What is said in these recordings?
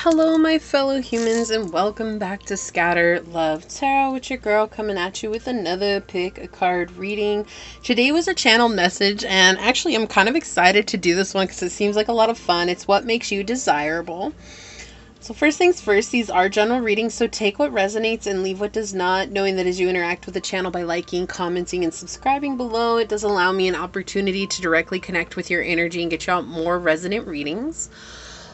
Hello my fellow humans and welcome back to Scatter Love Tarot with your girl coming at you with another pick a card reading. Today was a channel message and actually I'm kind of excited to do this one because it seems like a lot of fun. It's what makes you desirable. So first things first, these are general readings, so take what resonates and leave what does not, knowing that as you interact with the channel by liking, commenting, and subscribing below, it does allow me an opportunity to directly connect with your energy and get you out more resonant readings.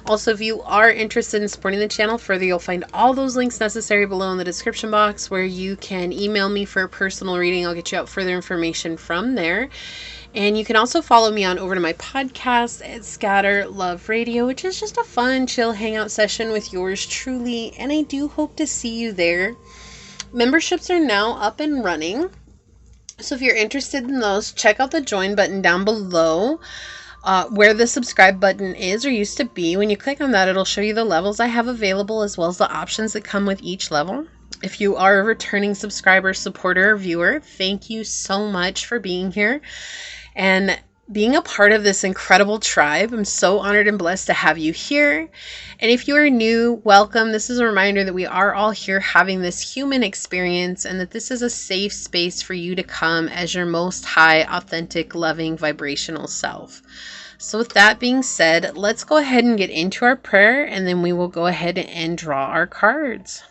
Also, if you are interested in supporting the channel further, you'll find all those links necessary below in the description box where you can email me for a personal reading. I'll get you out further information from there. And you can also follow me on over to my podcast at Scatter Love Radio, which is just a fun, chill hangout session with yours truly. And I do hope to see you there. Memberships are now up and running. So if you're interested in those, check out the join button down below. Where the subscribe button is or used to be. When you click on that, it'll show you the levels I have available as well as the options that come with each level. If you are a returning subscriber, supporter, or viewer, thank you so much for being here and being a part of this incredible tribe. I'm so honored and blessed to have you here. And if you are new, welcome. This is a reminder that we are all here having this human experience and that this is a safe space for you to come as your most high, authentic, loving, vibrational self. So with that being said, let's go ahead and get into our prayer and then we will go ahead and draw our cards.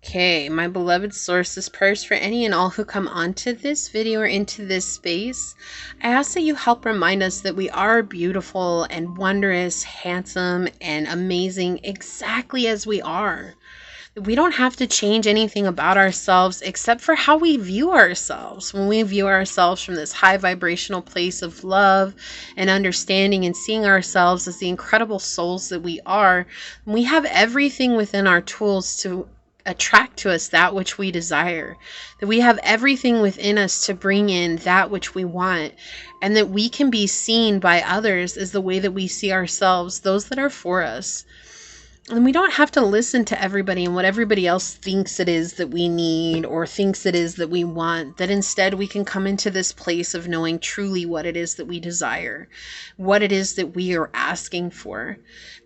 Okay, my beloved source, this prayer is for any and all who come onto this video or into this space. I ask that you help remind us that we are beautiful and wondrous, handsome, and amazing exactly as we are. We don't have to change anything about ourselves except for how we view ourselves. When we view ourselves from this high vibrational place of love and understanding and seeing ourselves as the incredible souls that we are, we have everything within our tools to attract to us that which we desire, that we have everything within us to bring in that which we want, and that we can be seen by others as the way that we see ourselves, those that are for us. And we don't have to listen to everybody and what everybody else thinks it is that we need or thinks it is that we want, that instead we can come into this place of knowing truly what it is that we desire, what it is that we are asking for.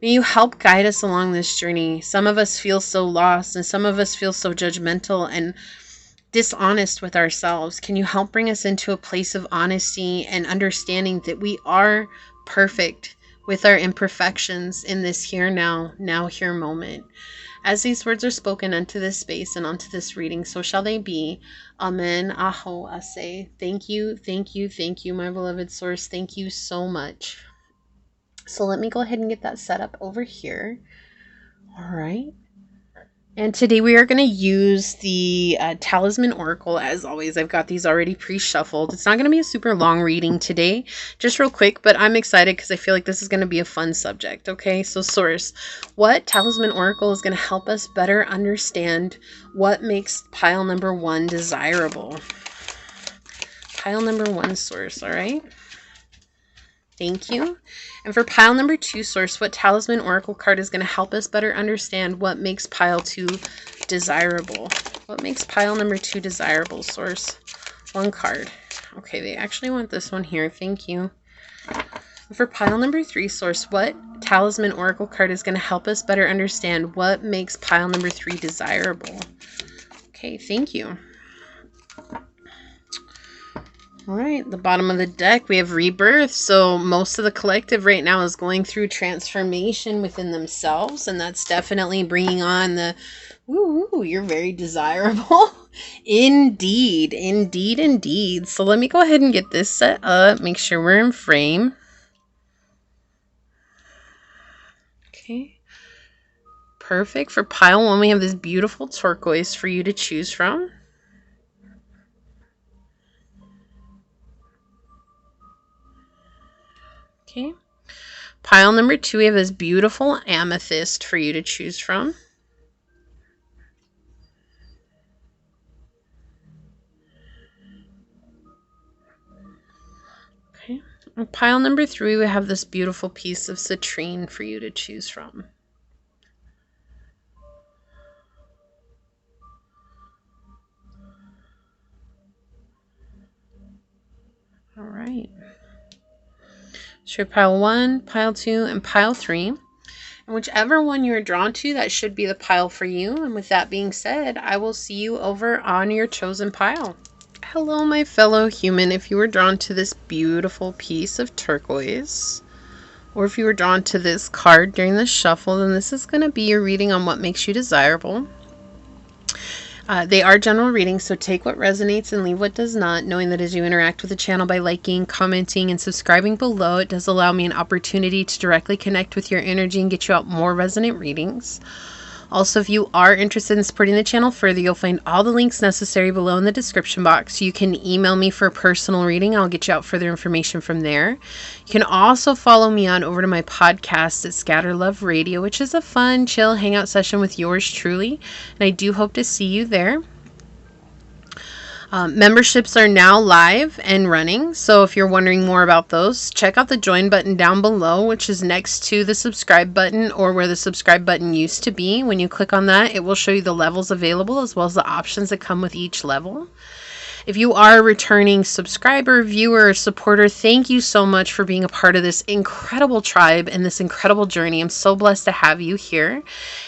May you help guide us along this journey. Some of us feel so lost and some of us feel so judgmental and dishonest with ourselves. Can you help bring us into a place of honesty and understanding that we are perfect with our imperfections in this here now here moment. As these words are spoken unto this space and unto this reading, so shall they be. Amen. Aho ase. Thank you, my beloved source. Thank you so much. So let me go ahead and get that set up over here. All right. And today we are going to use the Talisman Oracle. As always, I've got these already pre-shuffled. It's not going to be a super long reading today, just real quick, but I'm excited because I feel like this is going to be a fun subject. Okay, so source, what Talisman Oracle is going to help us better understand what makes pile number 1 desirable? Pile number 1 source, all right? Thank you. And for pile number 2 source, what Talisman Oracle card is going to help us better understand what makes pile 2 desirable? What makes pile number 2 desirable, source? 1 card. Okay, they actually want this one here. Thank you. And for pile number 3 source, what Talisman Oracle card is going to help us better understand what makes pile number 3 desirable? Okay, thank you. All right, the bottom of the deck, we have rebirth. So most of the collective right now is going through transformation within themselves. And that's definitely bringing on the, woo, you're very desirable. Indeed, indeed, indeed. So let me go ahead and get this set up. Make sure we're in frame. Okay. Perfect. For pile 1, we have this beautiful turquoise for you to choose from. Okay. Pile number 2, we have this beautiful amethyst for you to choose from. Okay. And pile number 3, we have this beautiful piece of citrine for you to choose from. All right. So pile 1, pile 2, and pile 3. And whichever one you're drawn to, that should be the pile for you. And with that being said, I will see you over on your chosen pile. Hello, my fellow human. If you were drawn to this beautiful piece of turquoise, or if you were drawn to this card during the shuffle, then this is going to be your reading on what makes you desirable. They are general readings, so take what resonates and leave what does not, knowing that as you interact with the channel by liking, commenting, and subscribing below, it does allow me an opportunity to directly connect with your energy and get you out more resonant readings. Also, if you are interested in supporting the channel further, you'll find all the links necessary below in the description box. You can email me for a personal reading. I'll get you out further information from there. You can also follow me on over to my podcast at Scatter Love Radio, which is a fun, chill hangout session with yours truly. And I do hope to see you there. Memberships are now live and running, so if you're wondering more about those, check out the join button down below, which is next to the subscribe button, or where the subscribe button used to be. When you click on that, it will show you the levels available as well as the options that come with each level. If you are a returning subscriber, viewer, or supporter, thank you so much for being a part of this incredible tribe and this incredible journey. I'm so blessed to have you here.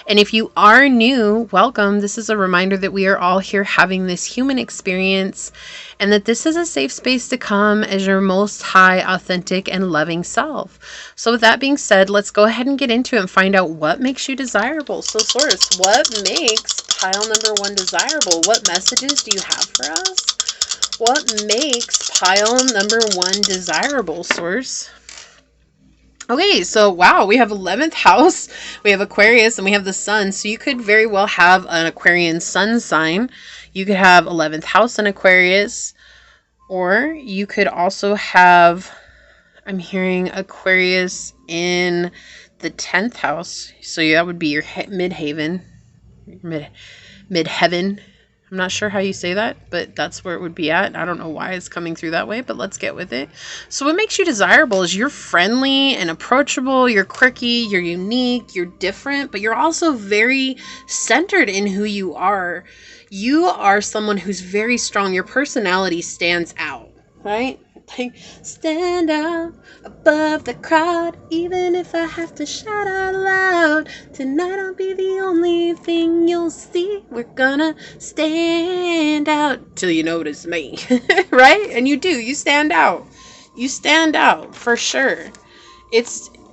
And if you are new, welcome. This is a reminder that we are all here having this human experience and that this is a safe space to come as your most high, authentic, and loving self. So with that being said, let's go ahead and get into it and find out what makes you desirable. So Source, what makes pile number 1 desirable? What messages do you have for us? What makes pile number 1 desirable, Source? Okay, so wow, we have 11th house, we have Aquarius, and we have the sun. So you could very well have an Aquarian sun sign. You could have 11th house in Aquarius, or you could also have, I'm hearing Aquarius in the 10th house. So that would be your midheaven, midheaven. I'm not sure how you say that, but that's where it would be at. I don't know why it's coming through that way, but let's get with it. So what makes you desirable is you're friendly and approachable, you're quirky, you're unique, you're different, but you're also very centered in who you are. You are someone who's very strong. Your personality stands out, right? Like, stand out above the crowd, even if I have to shout out loud. Tonight I'll be the only thing you'll see. We're gonna stand out till you notice me, right? And you do. You stand out. You stand out for sure.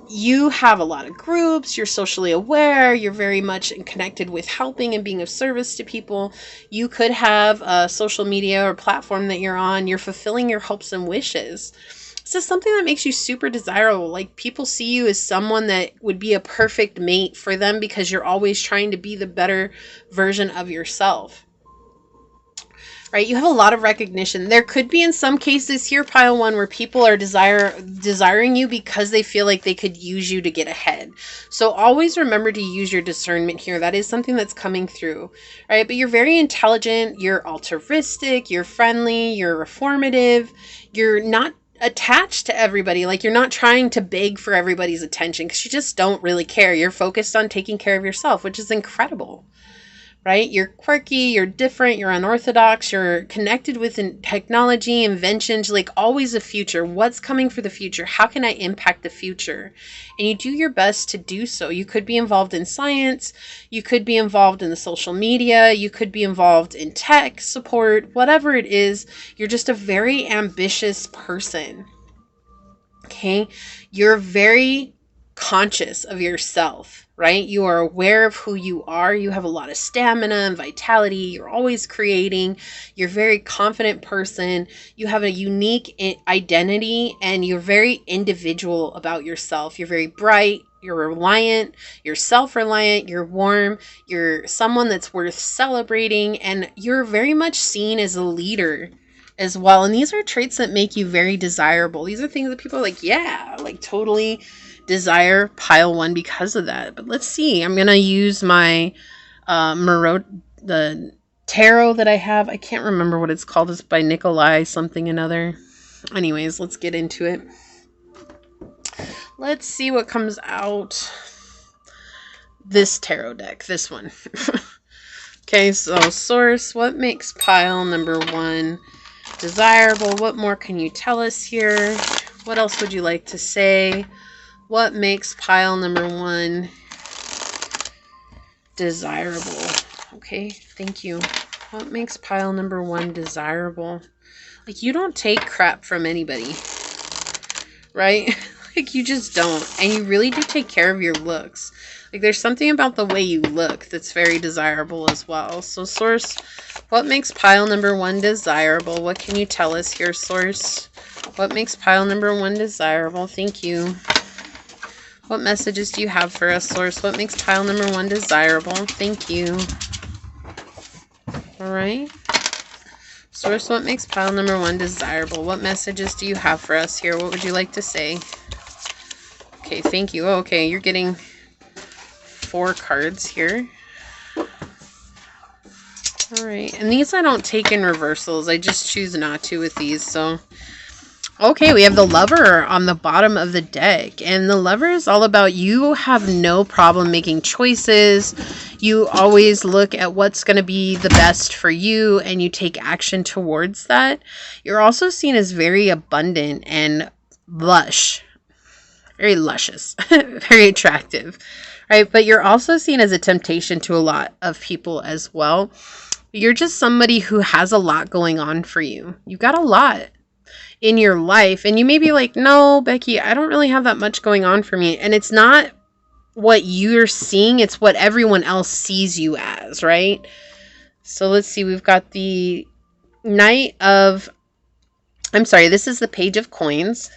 You have a lot of groups, you're socially aware, you're very much connected with helping and being of service to people. You could have a social media or platform that you're on, you're fulfilling your hopes and wishes. This is something that makes you super desirable. Like, people see you as someone that would be a perfect mate for them because you're always trying to be the better version of yourself. Right? You have a lot of recognition. There could be in some cases here, pile 1, where people are desiring you because they feel like they could use you to get ahead. So always remember to use your discernment here. That is something that's coming through, right? But you're very intelligent, you're altruistic, you're friendly, you're reformative, you're not attached to everybody. Like, you're not trying to beg for everybody's attention because you just don't really care. You're focused on taking care of yourself, which is incredible. Right? You're quirky, you're different, you're unorthodox, you're connected with technology, inventions, like always a future. What's coming for the future? How can I impact the future? And you do your best to do so. You could be involved in science, you could be involved in the social media, you could be involved in tech support, whatever it is. You're just a very ambitious person. Okay? You're very conscious of yourself, right? You are aware of who you are. You have a lot of stamina and vitality. You're always creating. You're a very confident person. You have a unique identity and you're very individual about yourself. You're very bright. You're reliant. You're self-reliant. You're warm. You're someone that's worth celebrating, and you're very much seen as a leader as well. And these are traits that make you very desirable. These are things that people are like, yeah, like totally desire pile 1 because of that. But let's see. I'm going to use my the tarot that I have. I can't remember what it's called. It's by Nikolai something another. Anyways, let's get into it. Let's see what comes out. This tarot deck. This one. Okay, so Source, what makes pile number 1 desirable. What more can you tell us here? What else would you like to say? What makes pile number 1 desirable? Okay, thank you. What makes pile number 1 desirable? Like, you don't take crap from anybody, right? Like, you just don't. And you really do take care of your looks. Like, there's something about the way you look that's very desirable as well. So, Source, what makes pile number 1 desirable? What can you tell us here, Source? What makes pile number 1 desirable? Thank you. What messages do you have for us, Source? What makes pile number 1 desirable? Thank you. All right. Source, what makes pile number 1 desirable? What messages do you have for us here? What would you like to say? Okay, thank you. Oh, okay, you're getting 4 cards here. All right, and these I don't take in reversals. I just choose not to with these, so... Okay, we have the Lover on the bottom of the deck, and the Lover is all about you have no problem making choices. You always look at what's going to be the best for you, and you take action towards that. You're also seen as very abundant and lush, very luscious, very attractive, right? But you're also seen as a temptation to a lot of people as well. You're just somebody who has a lot going on for you. You've got a lot in your life, and you may be like, no, Becky, I don't really have that much going on for me. And it's not what you're seeing, it's what everyone else sees you as, right? So let's see, we've got the this is the Page of Coins.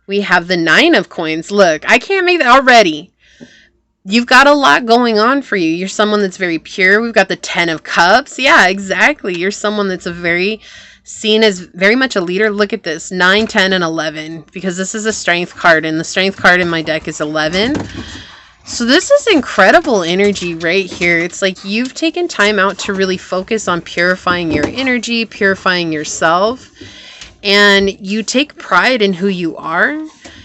We have the 9 of Coins. Look, I can't make that already. You've got a lot going on for you. You're someone that's very pure. We've got the 10 of Cups. Yeah, exactly. You're someone that's seen as very much a leader. Look at this, 9, 10, and 11, because this is a Strength card, and the Strength card in my deck is 11. So this is incredible energy right here. It's like you've taken time out to really focus on purifying your energy, purifying yourself, and you take pride in who you are.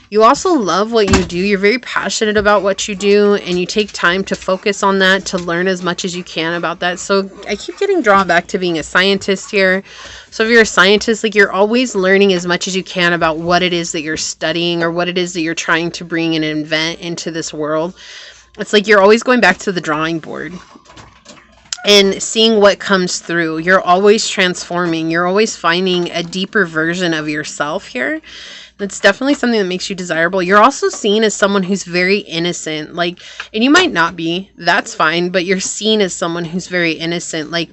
You also love what you do. You're very passionate about what you do, and you take time to focus on that, to learn as much as you can about that. So I keep getting drawn back to being a scientist here. So if you're a scientist, like, you're always learning as much as you can about what it is that you're studying or what it is that you're trying to bring and invent into this world. It's like you're always going back to the drawing board and seeing what comes through. You're always transforming. You're always finding a deeper version of yourself here. That's definitely something that makes you desirable. You're also seen as someone who's very innocent, like, and you might not be, that's fine, but you're seen as someone who's very innocent. Like,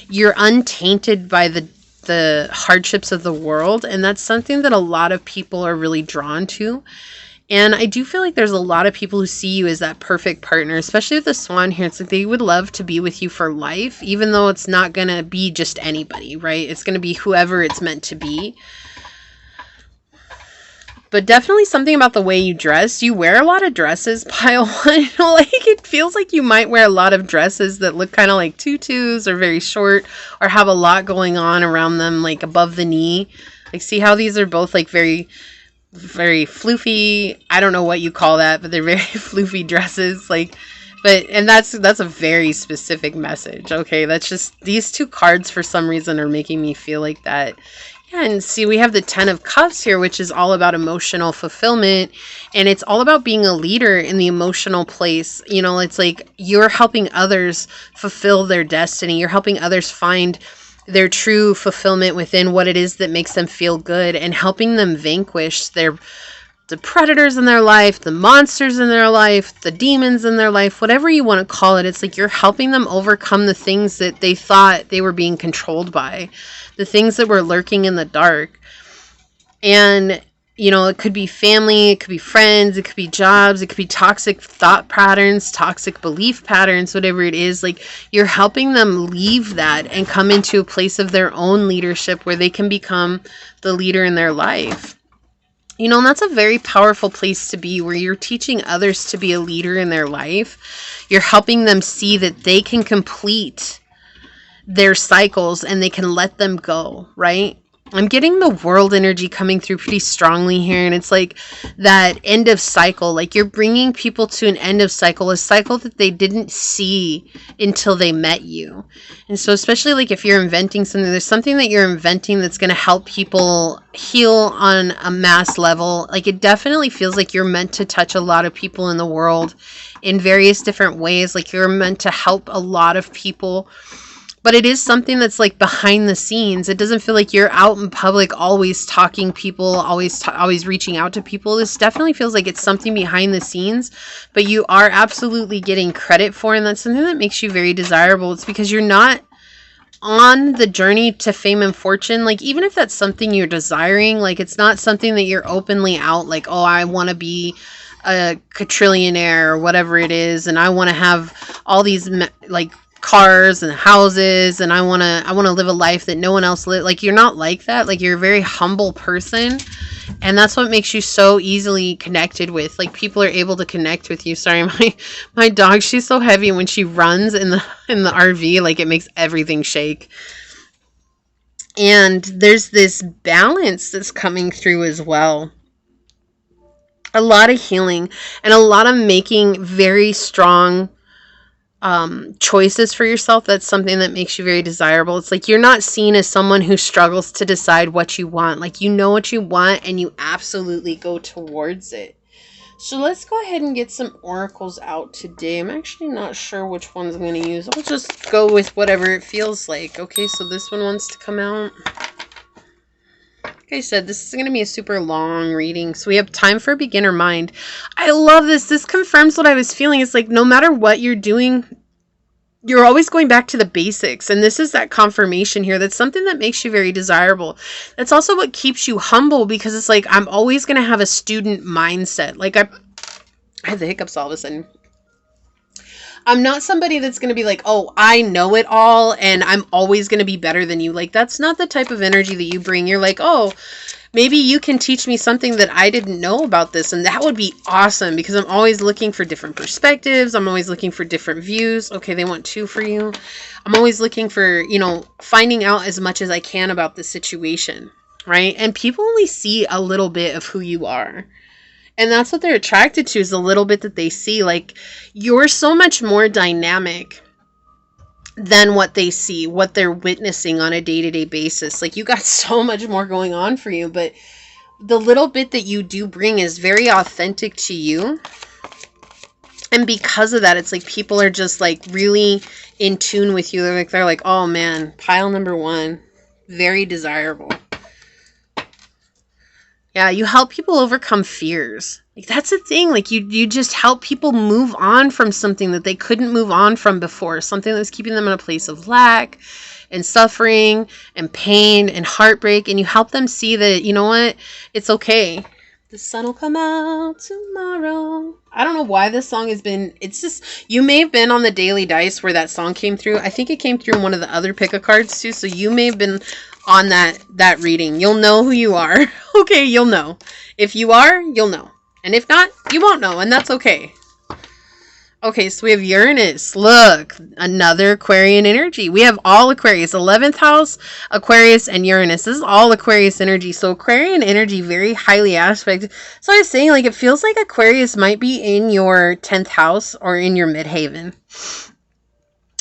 you're untainted by the hardships of the world, and that's something that a lot of people are really drawn to. And I do feel like there's a lot of people who see you as that perfect partner, especially with the Swan here. It's like they would love to be with you for life, even though it's not going to be just anybody, right? It's going to be whoever it's meant to be. But definitely something about the way you dress. You wear a lot of dresses, pile 1. Like, it feels like you might wear a lot of dresses that look kind of like tutus or very short or have a lot going on around them, like above the knee. Like, see how these are both like very, very floofy. I don't know what you call that, but they're very floofy dresses. Like, and that's a very specific message. Okay, that's just, these 2 cards for some reason are making me feel like that. And see, we have the 10 of Cups here, which is all about emotional fulfillment. And it's all about being a leader in the emotional place. You know, it's like you're helping others fulfill their destiny. You're helping others find their true fulfillment within what it is that makes them feel good, and helping them vanquish the predators in their life, the monsters in their life, the demons in their life, whatever you want to call it. It's like you're helping them overcome the things that they thought they were being controlled by, the things that were lurking in the dark. And, you know, it could be family, it could be friends, it could be jobs, it could be toxic thought patterns, toxic belief patterns, whatever it is. Like, you're helping them leave that and come into a place of their own leadership where they can become the leader in their life. You know, and that's a very powerful place to be, where you're teaching others to be a leader in their life. You're helping them see that they can complete their cycles and they can let them go, right? I'm getting the world energy coming through pretty strongly here. And it's like that end of cycle. Like you're bringing people to an end of cycle, a cycle that they didn't see until they met you. And so especially like if you're inventing something, there's something that you're inventing that's going to help people heal on a mass level. Like it definitely feels like you're meant to touch a lot of people in the world in various different ways. Like you're meant to help a lot of people. But it is something that's like behind the scenes. It doesn't feel like you're out in public always talking people, always reaching out to people. This definitely feels like it's something behind the scenes, but you are absolutely getting credit for, and that's something that makes you very desirable. It's because you're not on the journey to fame and fortune. Like even if that's something you're desiring, like it's not something that you're openly out like, oh, I want to be a quadrillionaire or whatever it is, and I want to have all these like cars and houses, and I want to live a life that no one else lives. Like you're not like that. Like you're a very humble person, and that's what makes you so easily connected with. Like people are able to connect with you. Sorry, my dog, she's so heavy, and when she runs in the RV, like it makes everything shake. And there's this balance that's coming through as well. A lot of healing and a lot of making very strong choices for yourself. That's something that makes you very desirable. It's like you're not seen as someone who struggles to decide what you want. Like you know what you want and you absolutely go towards it. So let's go ahead and get some oracles out today. I'm actually not sure which ones I'm going to use. I'll just go with whatever it feels like. Okay, so this one wants to come out. Like I said, this is going to be a super long reading. So we have time for a beginner mind. I love this. This confirms what I was feeling. It's like no matter what you're doing, you're always going back to the basics. And this is that confirmation here. That's something that makes you very desirable. That's also what keeps you humble, because it's like I'm always going to have a student mindset. Like I have the hiccups all of a sudden. I'm not somebody that's going to be like, oh, I know it all and I'm always going to be better than you. Like, that's not the type of energy that you bring. You're like, oh, maybe you can teach me something that I didn't know about this. And that would be awesome, because I'm always looking for different perspectives. I'm always looking for different views. Okay, they want 2 for you. I'm always looking for, finding out as much as I can about the situation, right? And people only see a little bit of who you are. And that's what they're attracted to, is the little bit that they see. Like, you're so much more dynamic than what they see, what they're witnessing on a day-to-day basis. Like, you got so much more going on for you, but the little bit that you do bring is very authentic to you. And because of that, it's like people are just like really in tune with you. They're like, oh man, pile number 1, very desirable. Yeah, you help people overcome fears. Like, that's the thing. Like, you just help people move on from something that they couldn't move on from before. Something that was keeping them in a place of lack and suffering and pain and heartbreak. And you help them see that, you know what? It's okay. The sun will come out tomorrow. I don't know why this song has been... It's just... You may have been on the Daily Dice where that song came through. I think it came through in one of the other pick-a-cards too. So you may have been on that reading. You'll know who you are. Okay, you'll know. If you are, you'll know. And if not, you won't know, and that's okay. Okay, so we have Uranus. Look, another Aquarian energy. We have all Aquarius. 11th house, Aquarius, and Uranus. This is all Aquarius energy. So Aquarian energy, very highly aspected. So I was saying, like, it feels like Aquarius might be in your 10th house or in your midhaven.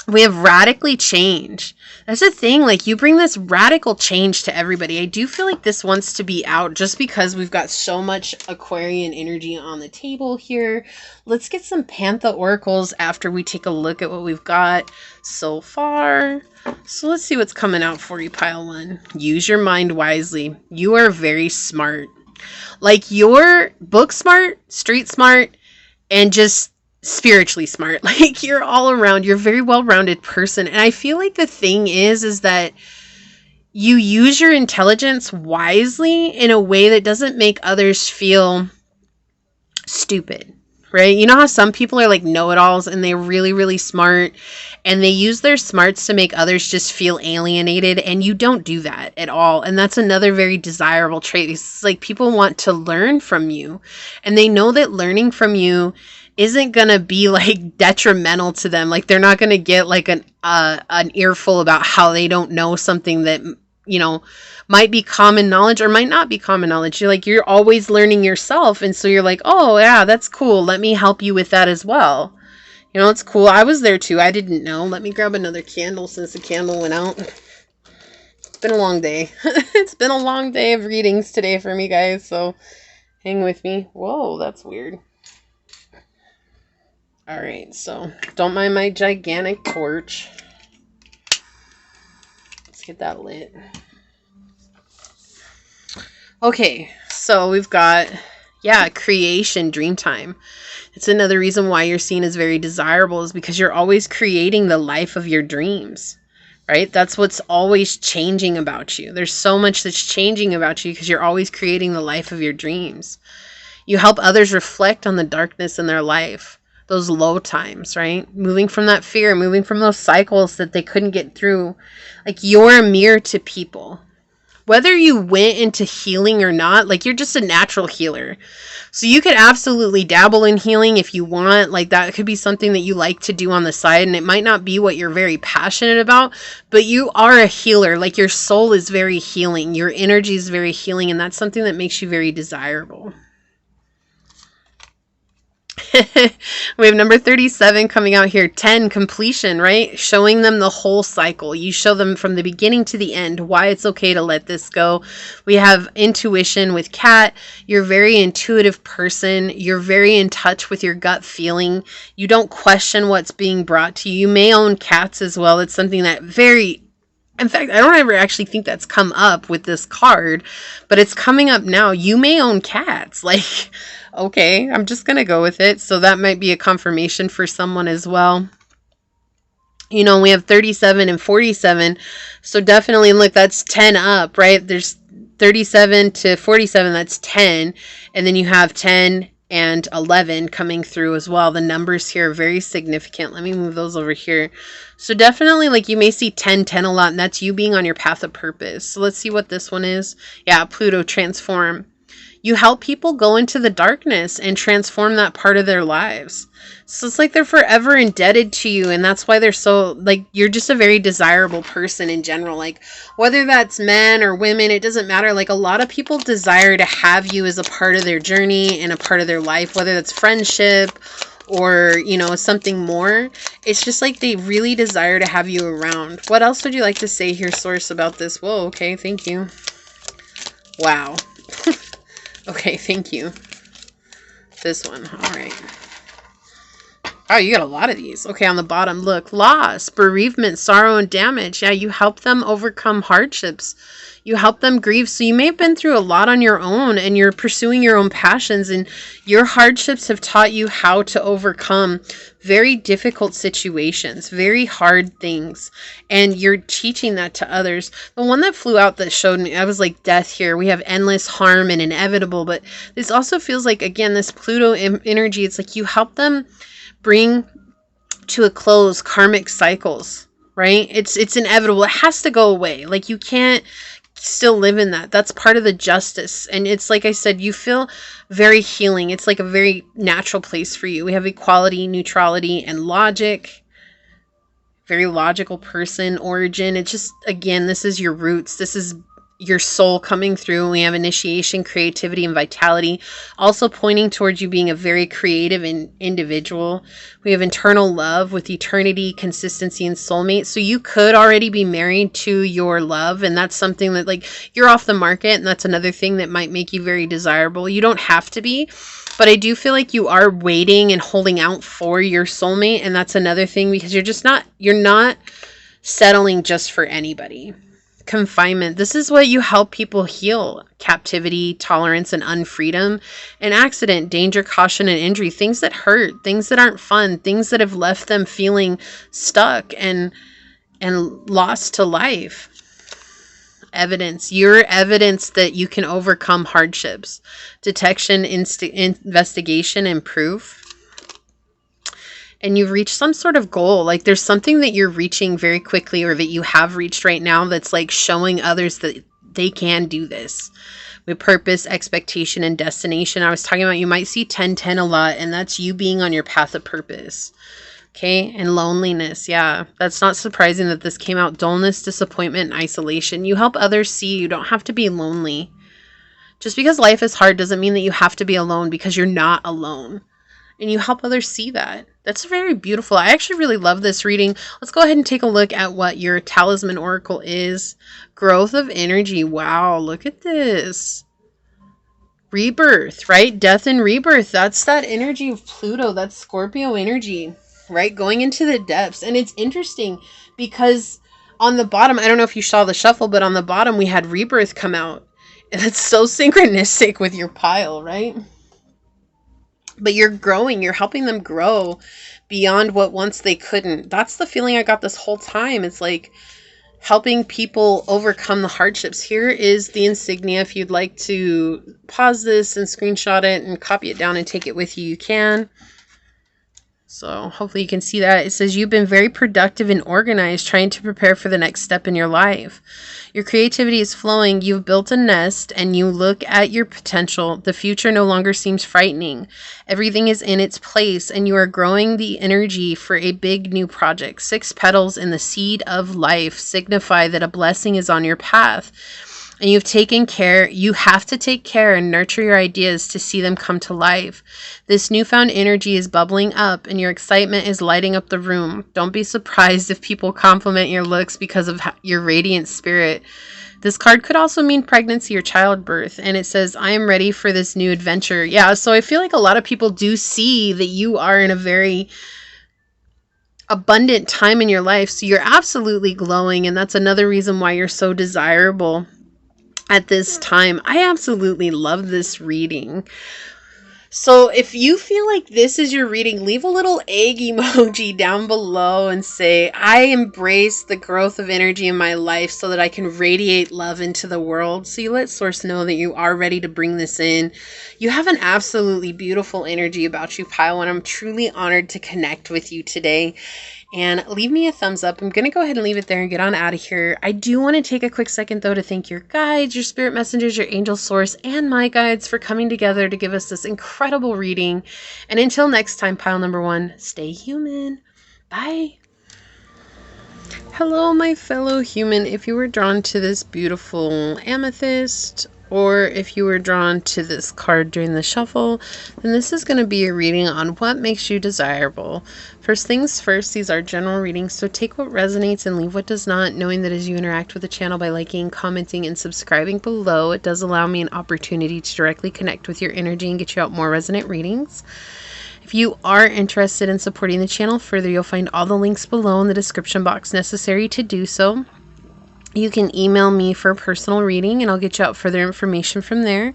We have radically change. That's the thing. Like, you bring this radical change to everybody. I do feel like this wants to be out just because we've got so much Aquarian energy on the table here. Let's get some Pantha oracles after we take a look at what we've got so far. So let's see what's coming out for you, pile 1. Use your mind wisely. You are very smart. Like, you're book smart, street smart, and just spiritually smart. Like, you're all around, you're a very well-rounded person. And I feel like the thing is that you use your intelligence wisely in a way that doesn't make others feel stupid, right? You know how some people are like know-it-alls and they're really, really smart and they use their smarts to make others just feel alienated, and you don't do that at all. And that's another very desirable trait. It's like people want to learn from you, and they know that learning from you isn't gonna be like detrimental to them. Like, they're not gonna get like an earful about how they don't know something that you know, might be common knowledge or might not be common knowledge. You're always learning yourself. And so you're like, oh yeah, that's cool. Let me help you with that as well. You know, it's cool. I was there too. I didn't know. Let me grab another candle since the candle went out. It's been a long day. It's been a long day of readings today for me, guys. So hang with me. Whoa, that's weird. All right, so don't mind my gigantic torch. Let's get that lit. Okay, so we've got, creation, dream time. It's another reason why you're seen as very desirable, is because you're always creating the life of your dreams, right? That's what's always changing about you. There's so much that's changing about you because you're always creating the life of your dreams. You help others reflect on the darkness in their life, those low times, right? Moving from that fear, moving from those cycles that they couldn't get through. Like, you're a mirror to people. Whether you went into healing or not, like, you're just a natural healer. So you could absolutely dabble in healing if you want. Like, that could be something that you like to do on the side, and it might not be what you're very passionate about, but you are a healer. Like, your soul is very healing. Your energy is very healing, and that's something that makes you very desirable. We have number 37 coming out here. 10, completion, right? Showing them the whole cycle. You show them from the beginning to the end why it's okay to let this go. We have intuition with Cat. You're a very intuitive person. You're very in touch with your gut feeling. You don't question what's being brought to you. You may own cats as well. It's something that in fact, I don't ever actually think that's come up with this card, but it's coming up now. You may own cats. Like, okay, I'm just going to go with it. So that might be a confirmation for someone as well. You know, we have 37 and 47. So definitely, look, that's 10 up, right? There's 37 to 47, that's 10. And then you have 10 and 11 coming through as well. The numbers here are very significant. Let me move those over here. So definitely, like, you may see 10, 10 a lot, and that's you being on your path of purpose. So let's see what this one is. Yeah, Pluto, transform. You help people go into the darkness and transform that part of their lives. So it's like they're forever indebted to you, and that's why they're so, like, you're just a very desirable person in general. Like, whether that's men or women, it doesn't matter. Like, a lot of people desire to have you as a part of their journey and a part of their life, whether that's friendship or, you know, something more. It's just like they really desire to have you around. What else would you like to say here, Source, about this? Whoa, okay, thank you. Wow. Okay, thank you. This one, all right. Oh, you got a lot of these. Okay, on the bottom, look, loss, bereavement, sorrow, and damage. Yeah, you help them overcome hardships. You help them grieve. So you may have been through a lot on your own, and you're pursuing your own passions, and your hardships have taught you how to overcome very difficult situations, very hard things, and you're teaching that to others. The one that flew out that showed me, I was like, death here. We have endless harm and inevitable, but this also feels like, again, this Pluto energy, it's like you help them bring to a close karmic cycles, right? It's inevitable. It has to go away. Like, you can't still live in that. That's part of the justice. And it's like I said, you feel very healing. It's like a very natural place for you. We have equality, neutrality, and logic. Very logical person, origin. It's just, again, this is your roots. This is your soul coming through. We have initiation, creativity, and vitality, also pointing towards you being a very creative individual. We have internal love with eternity, consistency, and soulmate. So you could already be married to your love, and that's something that, like, you're off the market, and that's another thing that might make you very desirable. You don't have to be, but I do feel like you are waiting and holding out for your soulmate, and that's another thing, because you're not settling just for anybody. Confinement. This is what you help people heal. Captivity, tolerance, and unfreedom. And accident, danger, caution, and injury. Things that hurt, things that aren't fun, things that have left them feeling stuck and lost to life. Evidence. You're evidence that you can overcome hardships. Detection, investigation, and proof. And you've reached some sort of goal. Like, there's something that you're reaching very quickly, or that you have reached right now, that's like showing others that they can do this. with purpose, expectation, and destination. I was talking about you might see 1010 a lot, and that's you being on your path of purpose. Okay, and loneliness. Yeah, that's not surprising that this came out. Dullness, disappointment, and isolation. You help others see you don't have to be lonely. Just because life is hard doesn't mean that you have to be alone, because you're not alone. And you help others see that. That's very beautiful. I actually really love this reading. Let's go ahead and take a look at what your talisman oracle is. Growth of energy. Wow, look at this. Rebirth, right? Death and rebirth. That's that energy of Pluto. That's Scorpio energy, right? Going into the depths. And it's interesting because on the bottom, I don't know if you saw the shuffle, but on the bottom we had rebirth come out. And it's so synchronistic with your pile, right? But you're growing, you're helping them grow beyond what once they couldn't. That's the feeling I got this whole time. It's like helping people overcome the hardships. Here is the insignia. If you'd like to pause this and screenshot it and copy it down and take it with you, you can. So hopefully you can see that. It says you've been very productive and organized, trying to prepare for the next step in your life. Your creativity is flowing. You've built a nest and you look at your potential. The future no longer seems frightening. Everything is in its place and you are growing the energy for a big new project. 6 petals in the seed of life signify that a blessing is on your path. And you've taken care, you have to take care and nurture your ideas to see them come to life. This newfound energy is bubbling up and your excitement is lighting up the room. Don't be surprised if people compliment your looks because of your radiant spirit. This card could also mean pregnancy or childbirth. And it says, I am ready for this new adventure. Yeah, so I feel like a lot of people do see that you are in a very abundant time in your life. So you're absolutely glowing. And that's another reason why you're so desirable at this time. I absolutely love this reading. So if you feel like this is your reading, leave a little egg emoji down below and say, I embrace the growth of energy in my life so that I can radiate love into the world. So you let Source know that you are ready to bring this in. You have an absolutely beautiful energy about you, Pile, and I'm truly honored to connect with you today. And leave me a thumbs up. I'm going to go ahead and leave it there and get on out of here. I do want to take a quick second, though, to thank your guides, your spirit messengers, your angel source, and my guides for coming together to give us this incredible reading. And until next time, pile number 1, stay human. Bye. Hello, my fellow human. If you were drawn to this beautiful amethyst, or if you were drawn to this card during the shuffle, then this is going to be a reading on what makes you desirable. First things first, these are general readings, so take what resonates and leave what does not, knowing that as you interact with the channel by liking, commenting, and subscribing below, it does allow me an opportunity to directly connect with your energy and get you out more resonant readings. If you are interested in supporting the channel further, you'll find all the links below in the description box necessary to do so. You can email me for a personal reading and I'll get you out further information from there.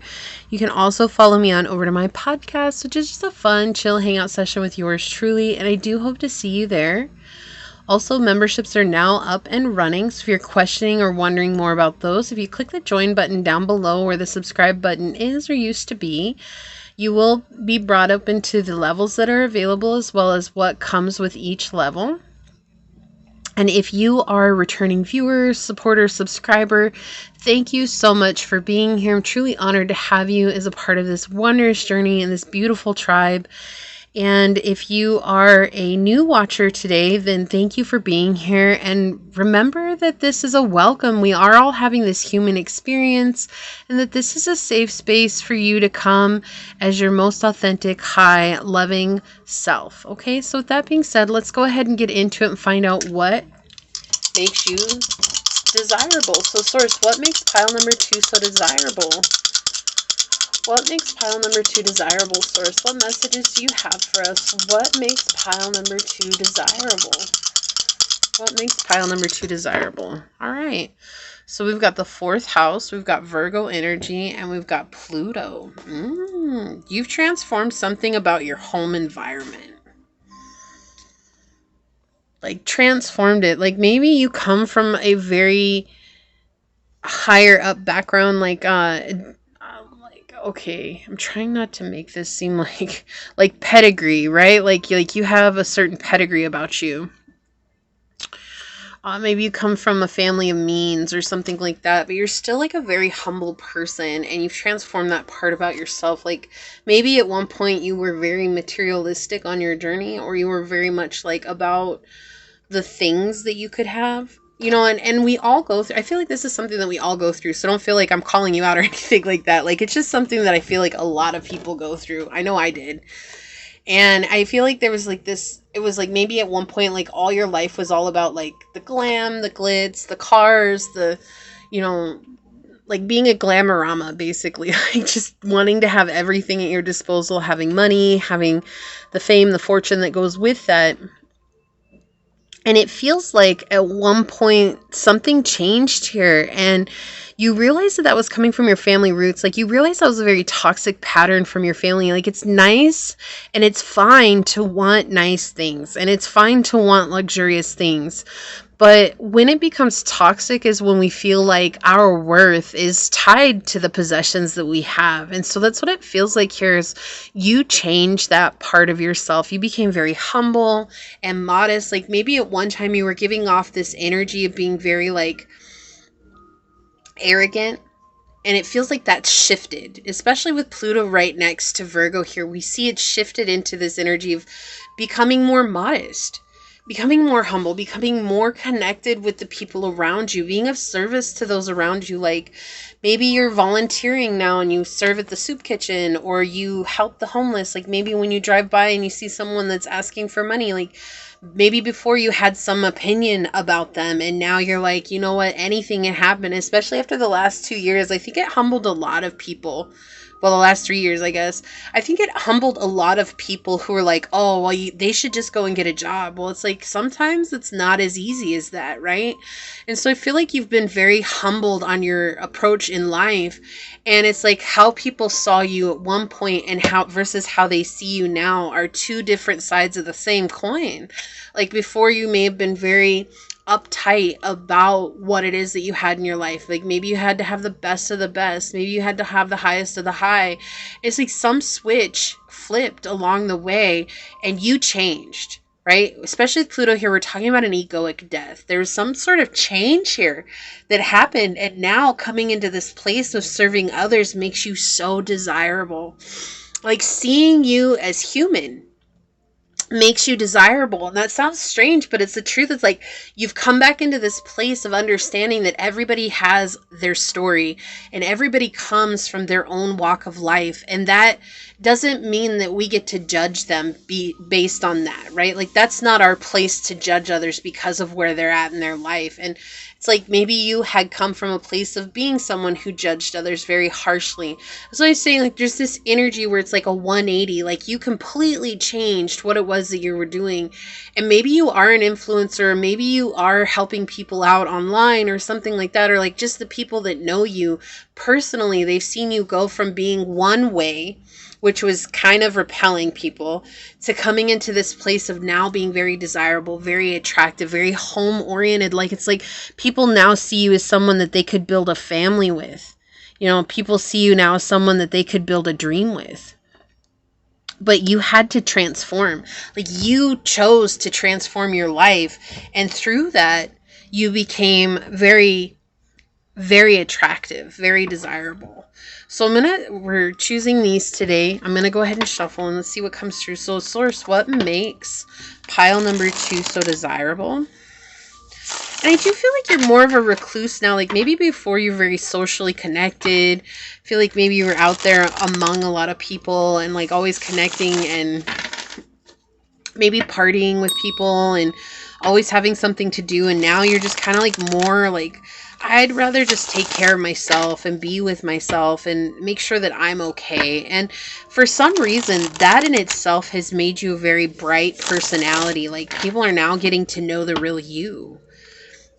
You can also follow me on over to my podcast, which is just a fun, chill hangout session with yours truly, and I do hope to see you there. Also, memberships are now up and running, so if you're questioning or wondering more about those, if you click the join button down below where the subscribe button is or used to be, you will be brought up into the levels that are available as well as what comes with each level. And if you are a returning viewer, supporter, subscriber, thank you so much for being here. I'm truly honored to have you as a part of this wondrous journey in this beautiful tribe. And if you are a new watcher today, then thank you for being here. And remember that this is a welcome. We are all having this human experience, and that this is a safe space for you to come as your most authentic, high, loving self. Okay, so with that being said, let's go ahead and get into it and find out what makes you desirable. So Source, what makes pile number 2 so desirable? What makes pile number 2 desirable, Source? What messages do you have for us? What makes pile number 2 desirable? What makes pile number 2 desirable? All right. So we've got the 4th house, we've got Virgo energy, and we've got Pluto. You've transformed something about your home environment. Like transformed it. Like maybe you come from a very higher up background, okay, I'm trying not to make this seem like pedigree, right? Like you have a certain pedigree about you. Maybe you come from a family of means or something like that, but you're still like a very humble person and you've transformed that part about yourself. Like maybe at one point you were very materialistic on your journey, or you were very much like about the things that you could have. You know, and we all go through, I feel like this is something that we all go through. So don't feel like I'm calling you out or anything like that. Like it's just something that I feel like a lot of people go through. I know I did. And I feel like there was like this, it was like maybe at one point, like all your life was all about like the glam, the glitz, the cars, the, you know, like being a glamorama, basically. Like just wanting to have everything at your disposal, having money, having the fame, the fortune that goes with that. And it feels like at one point something changed here, and you realize that that was coming from your family roots. Like you realize that was a very toxic pattern from your family. Like it's nice and it's fine to want nice things and it's fine to want luxurious things. But when it becomes toxic is when we feel like our worth is tied to the possessions that we have. And so that's what it feels like here is you changed that part of yourself. You became very humble and modest. Like maybe at one time you were giving off this energy of being very like arrogant. And it feels like that's shifted, especially with Pluto right next to Virgo here. We see it shifted into this energy of becoming more modest, becoming more humble, becoming more connected with the people around you, being of service to those around you. Like maybe you're volunteering now and you serve at the soup kitchen, or you help the homeless. Like maybe when you drive by and you see someone that's asking for money, like maybe before you had some opinion about them and now you're like, you know what, anything can happen. Especially after the last 2 years, I think it humbled a lot of people. Well, the last 3 years, I guess. I think it humbled a lot of people who were like, oh, well, they should just go and get a job. Well, it's like sometimes it's not as easy as that, right? And so I feel like you've been very humbled on your approach in life. And it's like how people saw you at one point and how versus how they see you now are two different sides of the same coin. Like before, you may have been very uptight about what it is that you had in your life. Like maybe you had to have the best of the best. Maybe you had to have the highest of the high. It's like some switch flipped along the way and you changed, right? Especially with Pluto here, we're talking about an egoic death. There's some sort of change here that happened. And now coming into this place of serving others makes you so desirable. Like seeing you as human makes you desirable. And that sounds strange, but it's the truth. It's like you've come back into this place of understanding that everybody has their story and everybody comes from their own walk of life. And that doesn't mean that we get to judge them based on that, right? Like that's not our place to judge others because of where they're at in their life. And it's like maybe you had come from a place of being someone who judged others very harshly. So I was saying, like, there's this energy where it's like a 180, like you completely changed what it was that you were doing. And maybe you are an influencer, maybe you are helping people out online or something like that, or like just the people that know you personally, they've seen you go from being one way, which was kind of repelling people, to coming into this place of now being very desirable, very attractive, very home oriented. Like it's like people now see you as someone that they could build a family with. You know, people see you now as someone that they could build a dream with. But you had to transform. Like you chose to transform your life. And through that, you became very, very attractive, very desirable. So we're choosing these today. I'm going to go ahead and shuffle and let's see what comes through. So source, what makes pile number 2 so desirable? And I do feel like you're more of a recluse now. Like maybe before you were very socially connected. I feel like maybe you were out there among a lot of people and like always connecting and maybe partying with people and always having something to do. And now you're just kind of like more like, I'd rather just take care of myself and be with myself and make sure that I'm okay. And for some reason, that in itself has made you a very bright personality. Like people are now getting to know the real you.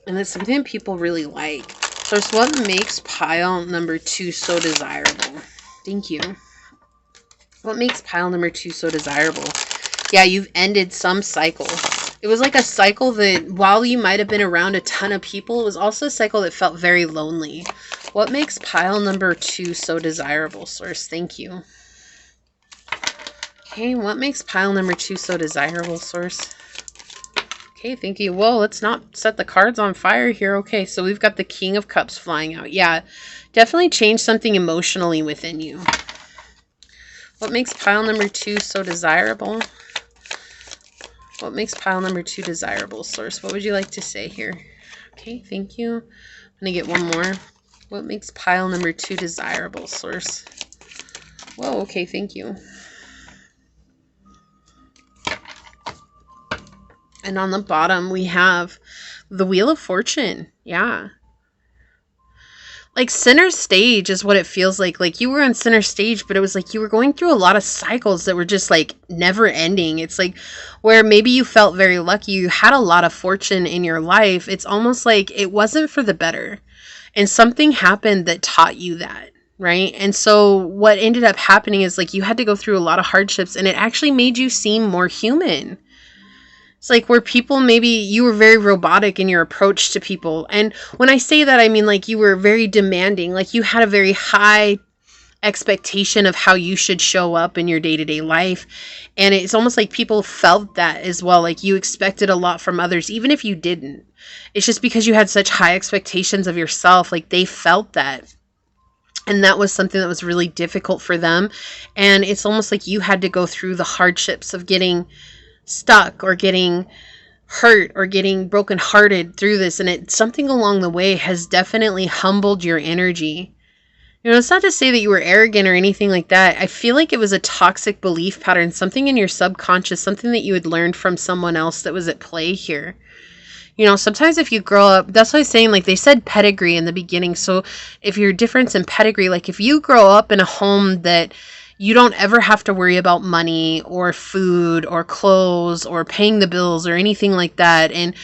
And that's something people really like. So it's what makes pile number 2 so desirable. Thank you. What makes pile number 2 so desirable? Yeah, you've ended some cycle. It was like a cycle that while you might have been around a ton of people, it was also a cycle that felt very lonely. What makes pile number 2 so desirable, source? Thank you. Okay, what makes pile number 2 so desirable, source? Okay, thank you. Whoa, let's not set the cards on fire here. Okay, so we've got the King of Cups flying out. Yeah, definitely change something emotionally within you. What makes pile number 2 so desirable? What makes pile number 2 desirable, Source? What would you like to say here? Okay, thank you. I'm going to get one more. What makes pile number 2 desirable, Source? Whoa, okay, thank you. And on the bottom, we have the Wheel of Fortune. Yeah. Like center stage is what it feels like. Like you were on center stage, but it was like you were going through a lot of cycles that were just like never ending. It's like where maybe you felt very lucky. You had a lot of fortune in your life. It's almost like it wasn't for the better. And something happened that taught you that. Right. And so what ended up happening is like you had to go through a lot of hardships, and it actually made you seem more human. It's like where people, maybe you were very robotic in your approach to people. And when I say that, I mean like you were very demanding, like you had a very high expectation of how you should show up in your day-to-day life. And it's almost like people felt that as well. Like you expected a lot from others, even if you didn't. It's just because you had such high expectations of yourself, like they felt that. And that was something that was really difficult for them. And it's almost like you had to go through the hardships of getting stuck or getting hurt or getting brokenhearted through this, and it something along the way has definitely humbled your energy. You know, it's not to say that you were arrogant or anything like that. I feel like it was a toxic belief pattern, something in your subconscious, something that you had learned from someone else that was at play here. You know, sometimes if you grow up, that's what I was saying, like they said pedigree in the beginning. So if your difference in pedigree, like if you grow up in a home that you don't ever have to worry about money or food or clothes or paying the bills or anything like that. And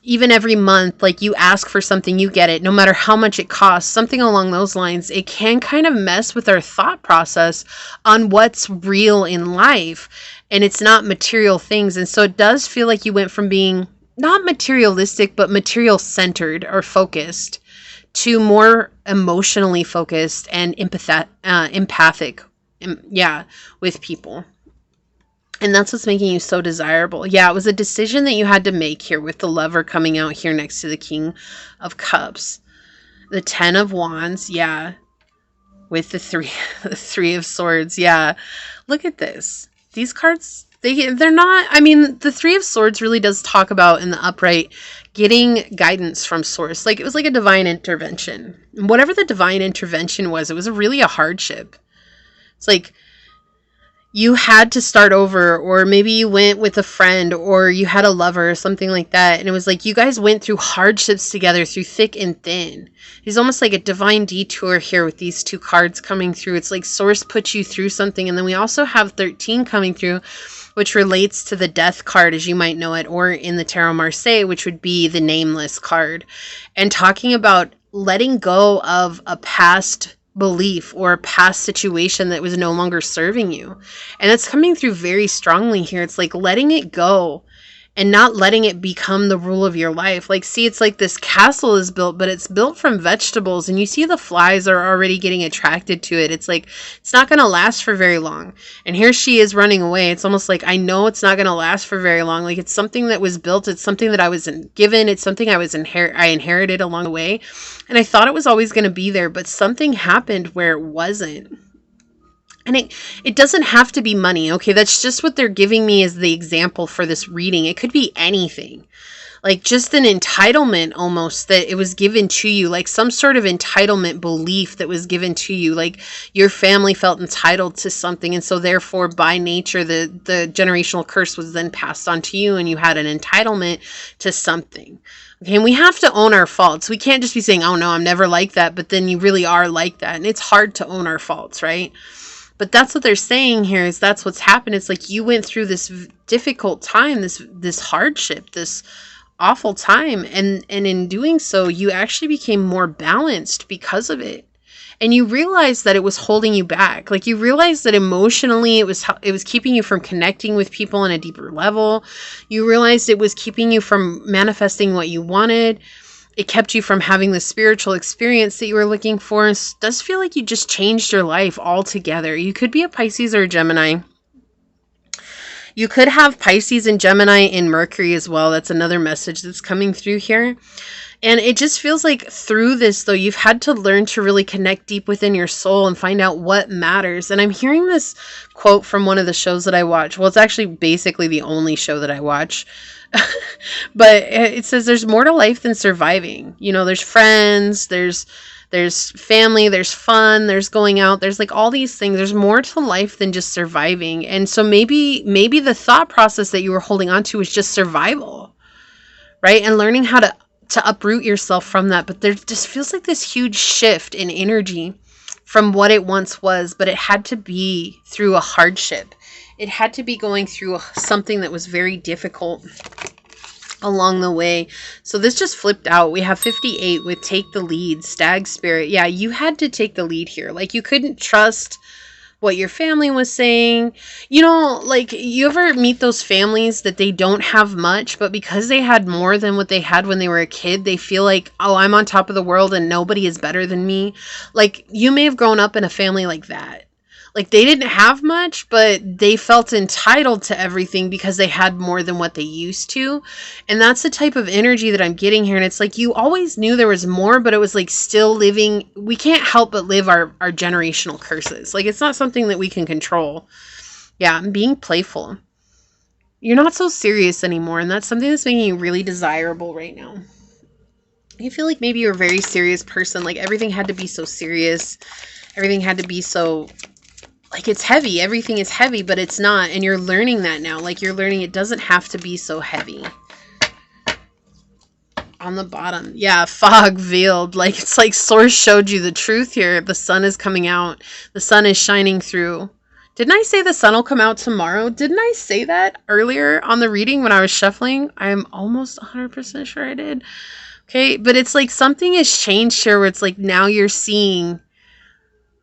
even every month, like you ask for something, you get it, no matter how much it costs, something along those lines. It can kind of mess with our thought process on what's real in life. And it's not material things. And so it does feel like you went from being not materialistic, but material centered or focused to more emotionally focused and empathic. Yeah, with people. And that's what's making you so desirable. Yeah, it was a decision that you had to make here with the Lover coming out here next to the King of Cups. The 10 of Wands, yeah. With the three of Swords, yeah. Look at this. These cards, they're not, I mean, the 3 of Swords really does talk about in the upright getting guidance from Source. Like it was like a divine intervention. And whatever the divine intervention was, it was really a hardship. It's like you had to start over, or maybe you went with a friend, or you had a lover or something like that. And it was like you guys went through hardships together through thick and thin. It's almost like a divine detour here with these 2 cards coming through. It's like Source put you through something. And then we also have 13 coming through, which relates to the Death card, as you might know it, or in the Tarot Marseille, which would be the Nameless card. And talking about letting go of a past belief or a past situation that was no longer serving you. And it's coming through very strongly here. It's like letting it go and not letting it become the rule of your life. Like, see, it's like this castle is built, but it's built from vegetables, and you see the flies are already getting attracted to it. It's like, it's not going to last for very long. And here she is running away. It's almost like, I know it's not going to last for very long. Like, it's something that was built. It's something that I was given. It's something I inherited along the way. And I thought it was always going to be there, but something happened where it wasn't. And it doesn't have to be money. Okay, that's just what they're giving me as the example for this reading. It could be anything. Like just an entitlement almost that it was given to you. Like some sort of entitlement belief that was given to you. Like your family felt entitled to something. And so therefore by nature, the generational curse was then passed on to you. And you had an entitlement to something. Okay, and we have to own our faults. We can't just be saying, oh no, I'm never like that. But then you really are like that. And it's hard to own our faults, right? But that's what they're saying here is that's what's happened. It's like you went through this difficult time, this hardship, this awful time. And in doing so, you actually became more balanced because of it. And you realized that it was holding you back. Like you realized that emotionally it was keeping you from connecting with people on a deeper level. You realized it was keeping you from manifesting what you wanted. It kept you from having the spiritual experience that you were looking for. It does feel like you just changed your life altogether. You could be a Pisces or a Gemini. You could have Pisces and Gemini in Mercury as well. That's another message that's coming through here. And it just feels like through this, though, you've had to learn to really connect deep within your soul and find out what matters. And I'm hearing this quote from one of the shows that I watch. Well, it's actually basically the only show that I watch. But it says there's more to life than surviving. You know, there's friends, there's family, there's fun, there's going out, there's like all these things. There's more to life than just surviving. And so maybe the thought process that you were holding on to was just survival, right? And learning how to uproot yourself from that. But there just feels like this huge shift in energy from what it once was, but it had to be through a hardship. It had to be going through something that was very difficult along the way. So this just flipped out. We have 58 with take the lead, stag spirit. Yeah, you had to take the lead here. Like you couldn't trust what your family was saying. You know, like you ever meet those families that they don't have much, but because they had more than what they had when they were a kid, they feel like, oh, I'm on top of the world and nobody is better than me. Like you may have grown up in a family like that. Like they didn't have much, but they felt entitled to everything because they had more than what they used to. And that's the type of energy that I'm getting here. And it's like you always knew there was more, but it was like still living. We can't help but live our generational curses. Like it's not something that we can control. Yeah, I'm being playful. You're not so serious anymore. And that's something that's making you really desirable right now. You feel like maybe you're a very serious person. Like everything had to be so serious. Everything had to be so... like it's heavy. Everything is heavy, but it's not. And you're learning that now. Like you're learning it doesn't have to be so heavy. On the bottom. Yeah, fog veiled. Like it's like source showed you the truth here. The sun is coming out. The sun is shining through. Didn't I say the sun will come out tomorrow? Didn't I say that earlier on the reading when I was shuffling? I'm almost 100% sure I did. Okay, but it's like something has changed here where it's like now you're seeing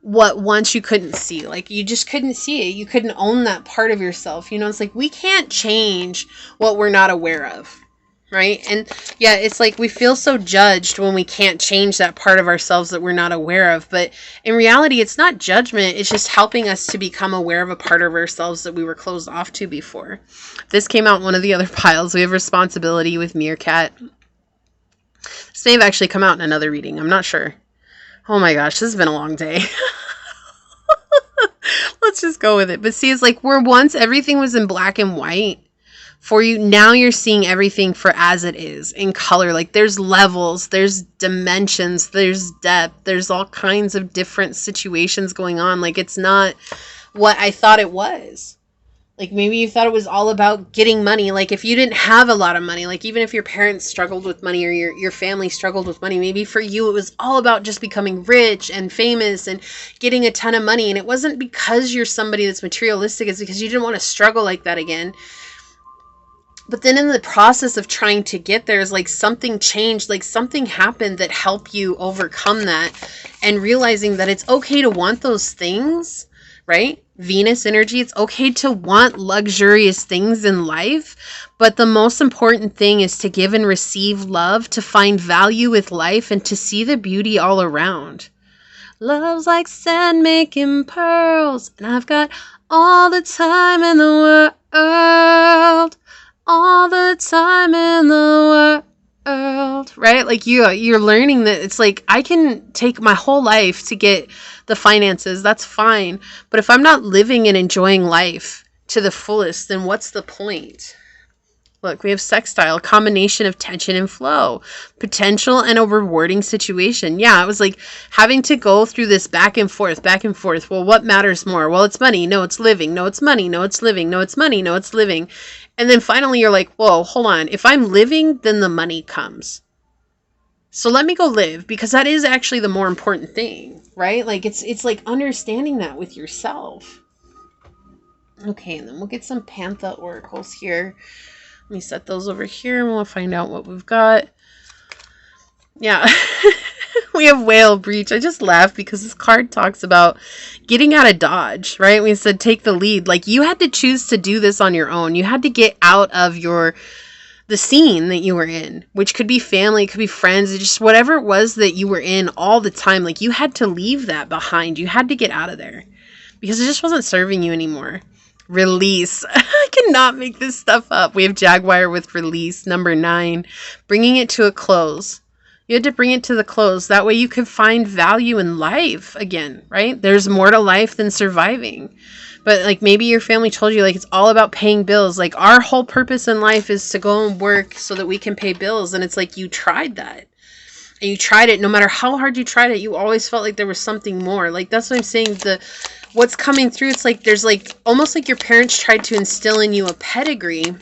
what once you couldn't see. Like you just couldn't see it. You couldn't own that part of yourself. You know, it's like we can't change what we're not aware of, right? And yeah, it's like we feel so judged when we can't change that part of ourselves that we're not aware of. But in reality, it's not judgment. It's just helping us to become aware of a part of ourselves that we were closed off to before. This came out in one of the other piles. We have responsibility with meerkat. This may have actually come out in another reading. I'm not sure. Oh my gosh, this has been a long day. Let's just go with it. But see, it's like where once everything was in black and white for you, now you're seeing everything for as it is in color. Like there's levels, there's dimensions, there's depth, there's all kinds of different situations going on. Like it's not what I thought it was. Like maybe you thought it was all about getting money. Like if you didn't have a lot of money, like even if your parents struggled with money or your family struggled with money, maybe for you it was all about just becoming rich and famous and getting a ton of money. And it wasn't because you're somebody that's materialistic, it's because you didn't want to struggle like that again. But then in the process of trying to get there is like something changed, like something happened that helped you overcome that and realizing that it's okay to want those things, right? Venus energy, it's okay to want luxurious things in life, but the most important thing is to give and receive love, to find value with life, and to see the beauty all around. Love's like sand making pearls, and I've got all the time in the world, all the time in the world, right? Like you're learning that it's like I can take my whole life to get the finances, that's fine. But if I'm not living and enjoying life to the fullest, then what's the point? Look, we have sextile, combination of tension and flow, potential and a rewarding situation. Yeah, it was like having to go through this back and forth. Well, what matters more? Well, it's money. No, it's living. No, it's money. No, it's living. No, it's money. No, it's living. And then finally you're like, whoa, hold on. If I'm living, then the money comes. So let me go live, because that is actually the more important thing, right? Like it's like understanding that with yourself. Okay, and then we'll get some Pantha oracles here. Let me set those over here and we'll find out what we've got. Yeah, we have whale breach. I just laugh because this card talks about getting out of Dodge, right? We said take the lead. Like you had to choose to do this on your own. You had to get out of the scene that you were in, which could be family, it could be friends, just whatever it was that you were in all the time. Like you had to leave that behind. You had to get out of there because it just wasn't serving you anymore. Release. I cannot make this stuff up. We have Jaguar with release. Number 9, bringing it to a close. You had to bring it to the close. That way you could find value in life again, right? There's more to life than surviving. But like maybe your family told you like it's all about paying bills. Like our whole purpose in life is to go and work so that we can pay bills. And it's like you tried that. And you tried it. No matter how hard you tried it, you always felt like there was something more. Like that's what I'm saying. What's coming through, it's like there's like almost like your parents tried to instill in you a pedigree.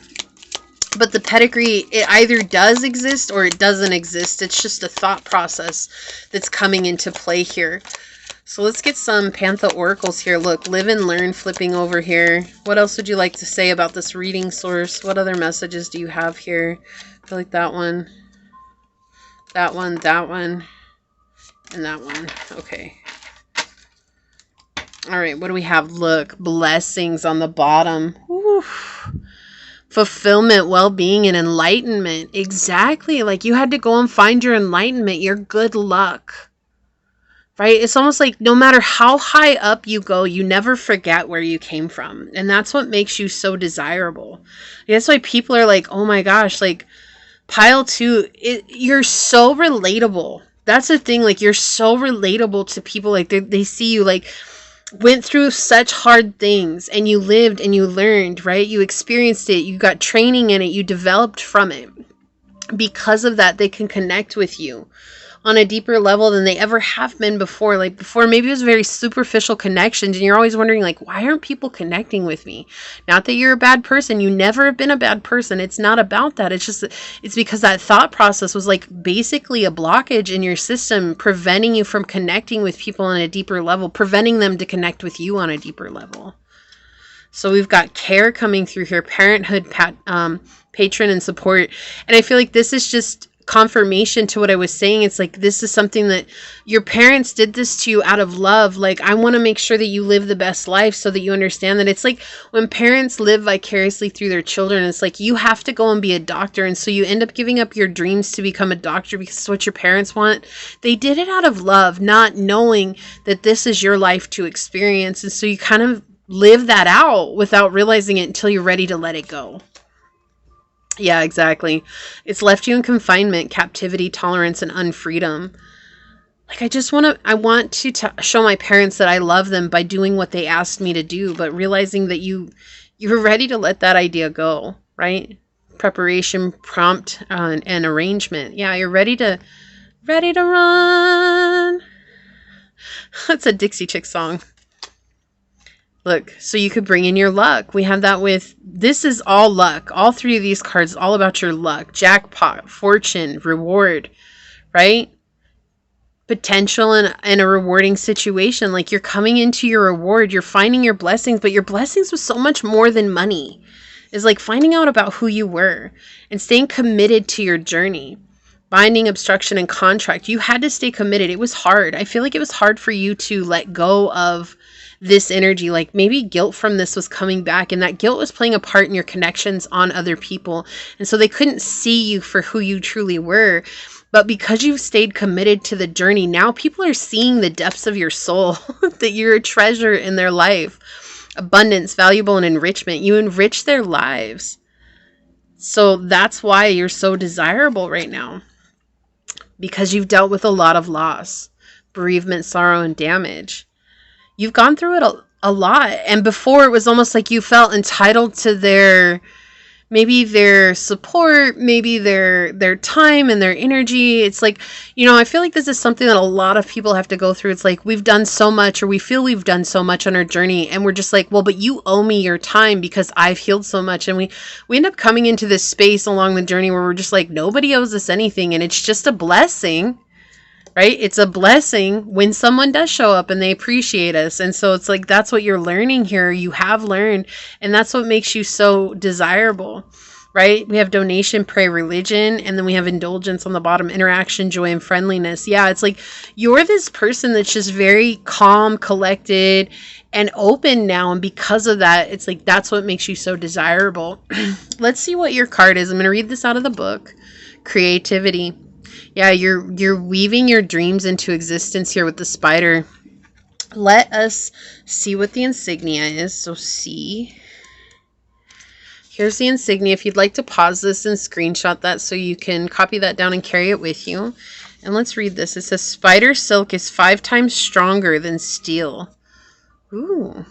But the pedigree, it either does exist or it doesn't exist. It's just a thought process that's coming into play here. So let's get some Pantha oracles here. Look, live and learn flipping over here. What else would you like to say about this reading source? What other messages do you have here? I feel like that one, that one, that one, and that one. Okay. All right, what do we have? Look, blessings on the bottom. Oof. Fulfillment, well-being, and enlightenment. Exactly. Like you had to go and find your enlightenment, your good luck. Right? It's almost like no matter how high up you go, you never forget where you came from. And that's what makes you so desirable. That's why people are like, oh my gosh, like pile 2, you're so relatable. That's the thing. Like you're so relatable to people. Like they see you like went through such hard things and you lived and you learned, right? You experienced it. You got training in it. You developed from it. Because of that, they can connect with you on a deeper level than they ever have been before. Like before, maybe it was very superficial connections and you're always wondering like, why aren't people connecting with me? Not that you're a bad person. You never have been a bad person. It's not about that. It's just, it's because that thought process was like basically a blockage in your system, preventing you from connecting with people on a deeper level, preventing them to connect with you on a deeper level. So we've got care coming through here, parenthood, patron and support. And I feel like this is just confirmation to what I was saying. It's like this is something that your parents did this to you out of love. Like I want to make sure that you live the best life so that you understand that it's like when parents live vicariously through their children, it's like you have to go and be a doctor, and so you end up giving up your dreams to become a doctor because it's what your parents want. They did it out of love, not knowing that this is your life to experience, and so you kind of live that out without realizing it until you're ready to let it go. Yeah, exactly. It's left you in confinement, captivity, tolerance, and unfreedom. Like, I want to show my parents that I love them by doing what they asked me to do, but realizing that you're ready to let that idea go, right? Preparation, prompt, and arrangement. Yeah, you're ready to run. That's a Dixie Chick song. Look, so you could bring in your luck. We have that with, this is all luck. All 3 of these cards, all about your luck. Jackpot, fortune, reward, right? Potential and a rewarding situation. Like you're coming into your reward. You're finding your blessings, but your blessings was so much more than money. It's like finding out about who you were and staying committed to your journey. Binding, obstruction, and contract. You had to stay committed. It was hard. I feel like it was hard for you to let go of this energy. Like maybe guilt from this was coming back, and that guilt was playing a part in your connections on other people. And so they couldn't see you for who you truly were. But because you've stayed committed to the journey, now people are seeing the depths of your soul, that you're a treasure in their life. Abundance, valuable, and enrichment. You enrich their lives. So that's why you're so desirable right now. Because you've dealt with a lot of loss, bereavement, sorrow, and damage. You've gone through it a lot. And before it was almost like you felt entitled to their support, maybe their time and their energy. It's like, I feel like this is something that a lot of people have to go through. It's like we've done so much, or we feel we've done so much on our journey, and we're just like, well, but you owe me your time because I've healed so much. And we end up coming into this space along the journey where we're just like, nobody owes us anything, and it's just a blessing. Right? It's a blessing when someone does show up and they appreciate us. And so it's like, that's what you're learning here. You have learned. And that's what makes you so desirable, right? We have donation, pray, religion. And then we have indulgence on the bottom, interaction, joy, and friendliness. Yeah, it's like you're this person that's just very calm, collected, and open now. And because of that, it's like, that's what makes you so desirable. Let's see what your card is. I'm going to read this out of the book. Creativity. Yeah, you're weaving your dreams into existence here with the spider. Let us see what the insignia is. So C, Here's the insignia. If you'd like to pause this and screenshot that so you can copy that down and carry it with you. And let's read this. It says, spider silk is 5 times stronger than steel. Ooh.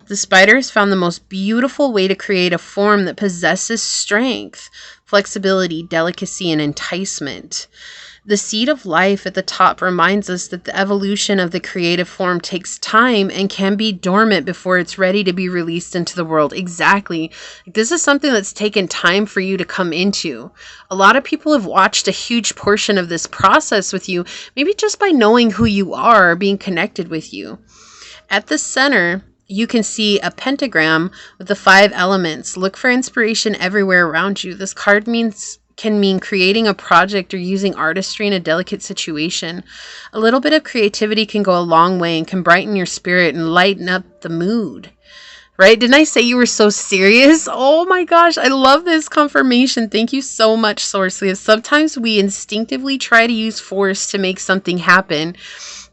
The spider has found the most beautiful way to create a form that possesses strength, flexibility, delicacy, and enticement. The seed of life at the top reminds us that the evolution of the creative form takes time and can be dormant before it's ready to be released into the world. Exactly. This is something that's taken time for you to come into. A lot of people have watched a huge portion of this process with you, maybe just by knowing who you are, being connected with you. At the center, you can see a pentagram with the 5 elements. Look for inspiration everywhere around you. This card can mean creating a project or using artistry in a delicate situation. A little bit of creativity can go a long way and can brighten your spirit and lighten up the mood. Right? Didn't I say you were so serious? Oh my gosh, I love this confirmation. Thank you so much, Source. Sometimes we instinctively try to use force to make something happen,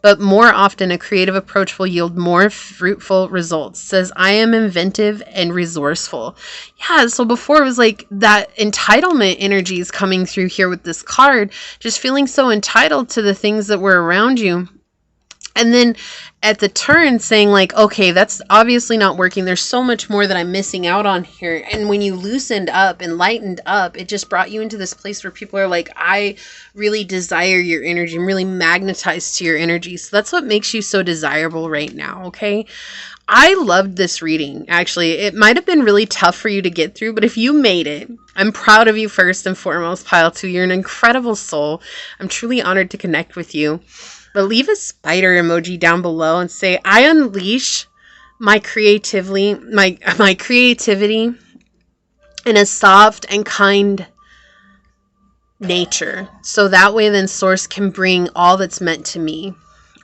but more often a creative approach will yield more fruitful results. It says, I am inventive and resourceful. Yeah, so before it was like that entitlement energy is coming through here with this card, just feeling so entitled to the things that were around you. And then at the turn saying like, okay, that's obviously not working. There's so much more that I'm missing out on here. And when you loosened up and lightened up, it just brought you into this place where people are like, I really desire your energy. I'm really magnetized to your energy. So that's what makes you so desirable right now. Okay. I loved this reading. Actually, it might have been really tough for you to get through, but if you made it, I'm proud of you first and foremost, Pile 2. You're an incredible soul. I'm truly honored to connect with you. But leave a spider emoji down below and say, I unleash my creativity in a soft and kind nature. So that way then Source can bring all that's meant to me.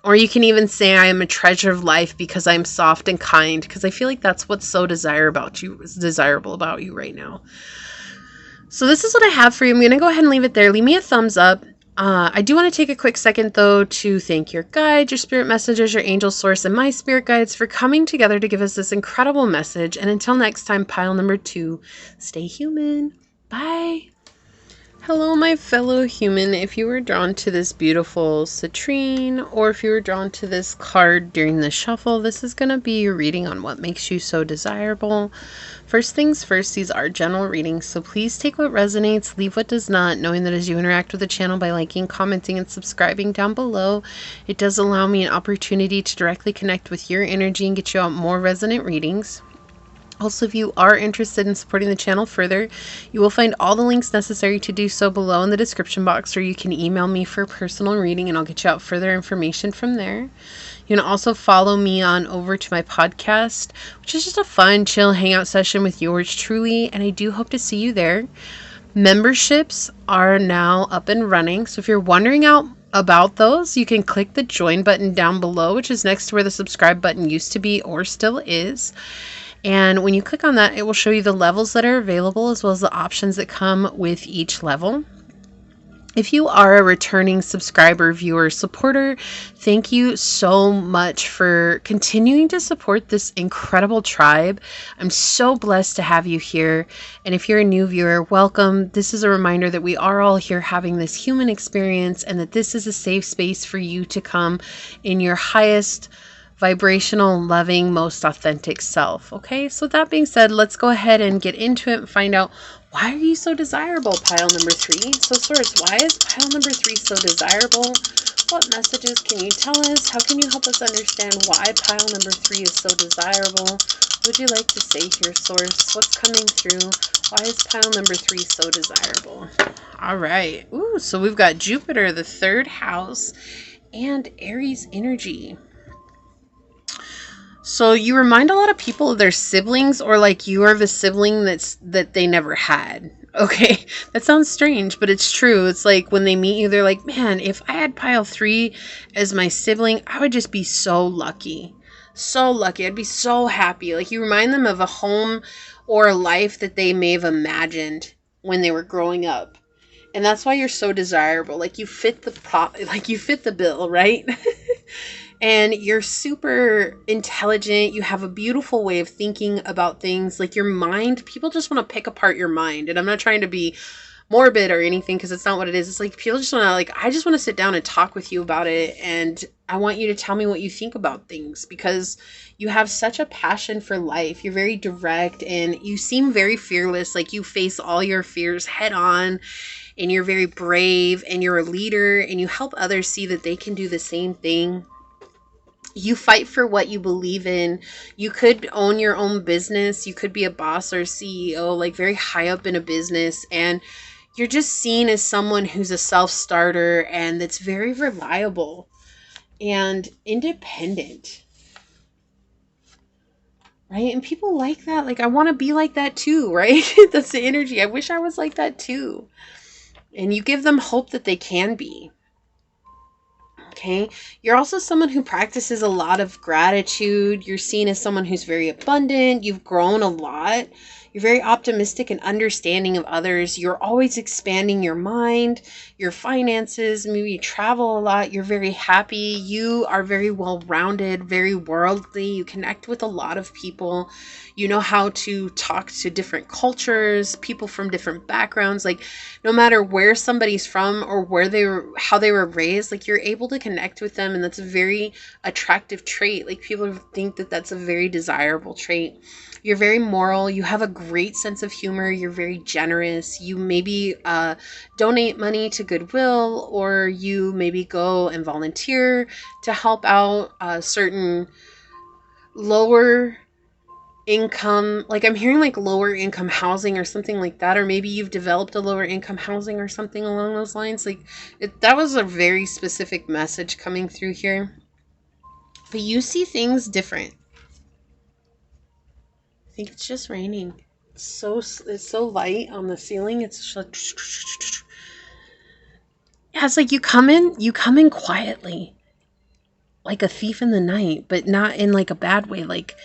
Or you can even say, I am a treasure of life because I'm soft and kind. Because I feel like that's what's so desirable about you right now. So this is what I have for you. I'm going to go ahead and leave it there. Leave me a thumbs up. I do want to take a quick second, though, to thank your guides, your spirit messengers, your angel source, and my spirit guides for coming together to give us this incredible message. And until next time, pile number 2, stay human. Bye. Hello, my fellow human. If you were drawn to this beautiful citrine, or if you were drawn to this card during the shuffle, this is going to be your reading on what makes you so desirable. First things first, these are general readings, so please take what resonates, leave what does not, knowing that as you interact with the channel by liking, commenting, and subscribing down below, it does allow me an opportunity to directly connect with your energy and get you out more resonant readings. Also, if you are interested in supporting the channel further, you will find all the links necessary to do so below in the description box, or you can email me for a personal reading and I'll get you out further information from there. You can also follow me on over to my podcast, which is just a fun, chill hangout session with yours truly, and I do hope to see you there. Memberships are now up and running, so if you're wondering about those, you can click the join button down below, which is next to where the subscribe button used to be or still is. And when you click on that, it will show you the levels that are available as well as the options that come with each level. If you are a returning subscriber, viewer, supporter, thank you so much for continuing to support this incredible tribe. I'm so blessed to have you here. And if you're a new viewer, welcome. This is a reminder that we are all here having this human experience and that this is a safe space for you to come in your highest vibrational, loving, most authentic self. Okay, so that being said, let's go ahead and get into it and find out, why are you so desirable, pile number 3? So Source, why is pile number 3 so desirable? What messages can you tell us? How can you help us understand why pile number 3 is so desirable? What would you like to say here, Source? What's coming through? Why is pile number 3 so desirable? All right. Ooh, so we've got Jupiter, the 3rd house, and Aries energy. So you remind a lot of people of their siblings, or like you are the sibling that they never had. Okay, that sounds strange, but it's true. It's like when they meet you, they're like, man, if I had pile 3 as my sibling, I would just be so lucky. So lucky. I'd be so happy. Like you remind them of a home or a life that they may have imagined when they were growing up. And that's why you're so desirable. Like you fit the bill, right? and you're super intelligent. You have a beautiful way of thinking about things. Like your mind, people just want to pick apart your mind. And I'm not trying to be morbid or anything, because it's not what it is. It's like people just want to, like, I just want to sit down and talk with you about it, and I want you to tell me what you think about things, because you have such a passion for life. You're very direct and you seem very fearless. Like you face all your fears head on, and you're very brave, and you're a leader, and you help others see that they can do the same thing. You fight for what you believe in. You could own your own business. You could be a boss or a CEO, like very high up in a business, and you're just seen as someone who's a self-starter and that's very reliable and independent, right? And people like that. Like, I want to be like that too, right? That's the energy. I wish I was like that too. And you give them hope that they can be. Okay. You're also someone who practices a lot of gratitude. You're seen as someone who's very abundant. You've grown a lot. You're very optimistic and understanding of others. You're always expanding your mind, your finances. Maybe you travel a lot. You're very happy. You are very well-rounded, very worldly. You connect with a lot of people. You know how to talk to different cultures, people from different backgrounds. Like, no matter where somebody's from or where they were, how they were raised, like, you're able to connect with them. And that's a very attractive trait. Like, people think that that's a very desirable trait. You're very moral. You have a great sense of humor. You're very generous. You maybe donate money to Goodwill, or you maybe go and volunteer to help out certain lower income, like I'm hearing like lower income housing or something like that, or maybe you've developed a lower income housing or something along those lines. Like that was a very specific message coming through here. But you see things different. I think it's just raining. It's so light on the ceiling. It's just like, yeah, it's like you come in quietly, like a thief in the night, but not in like a bad way. Like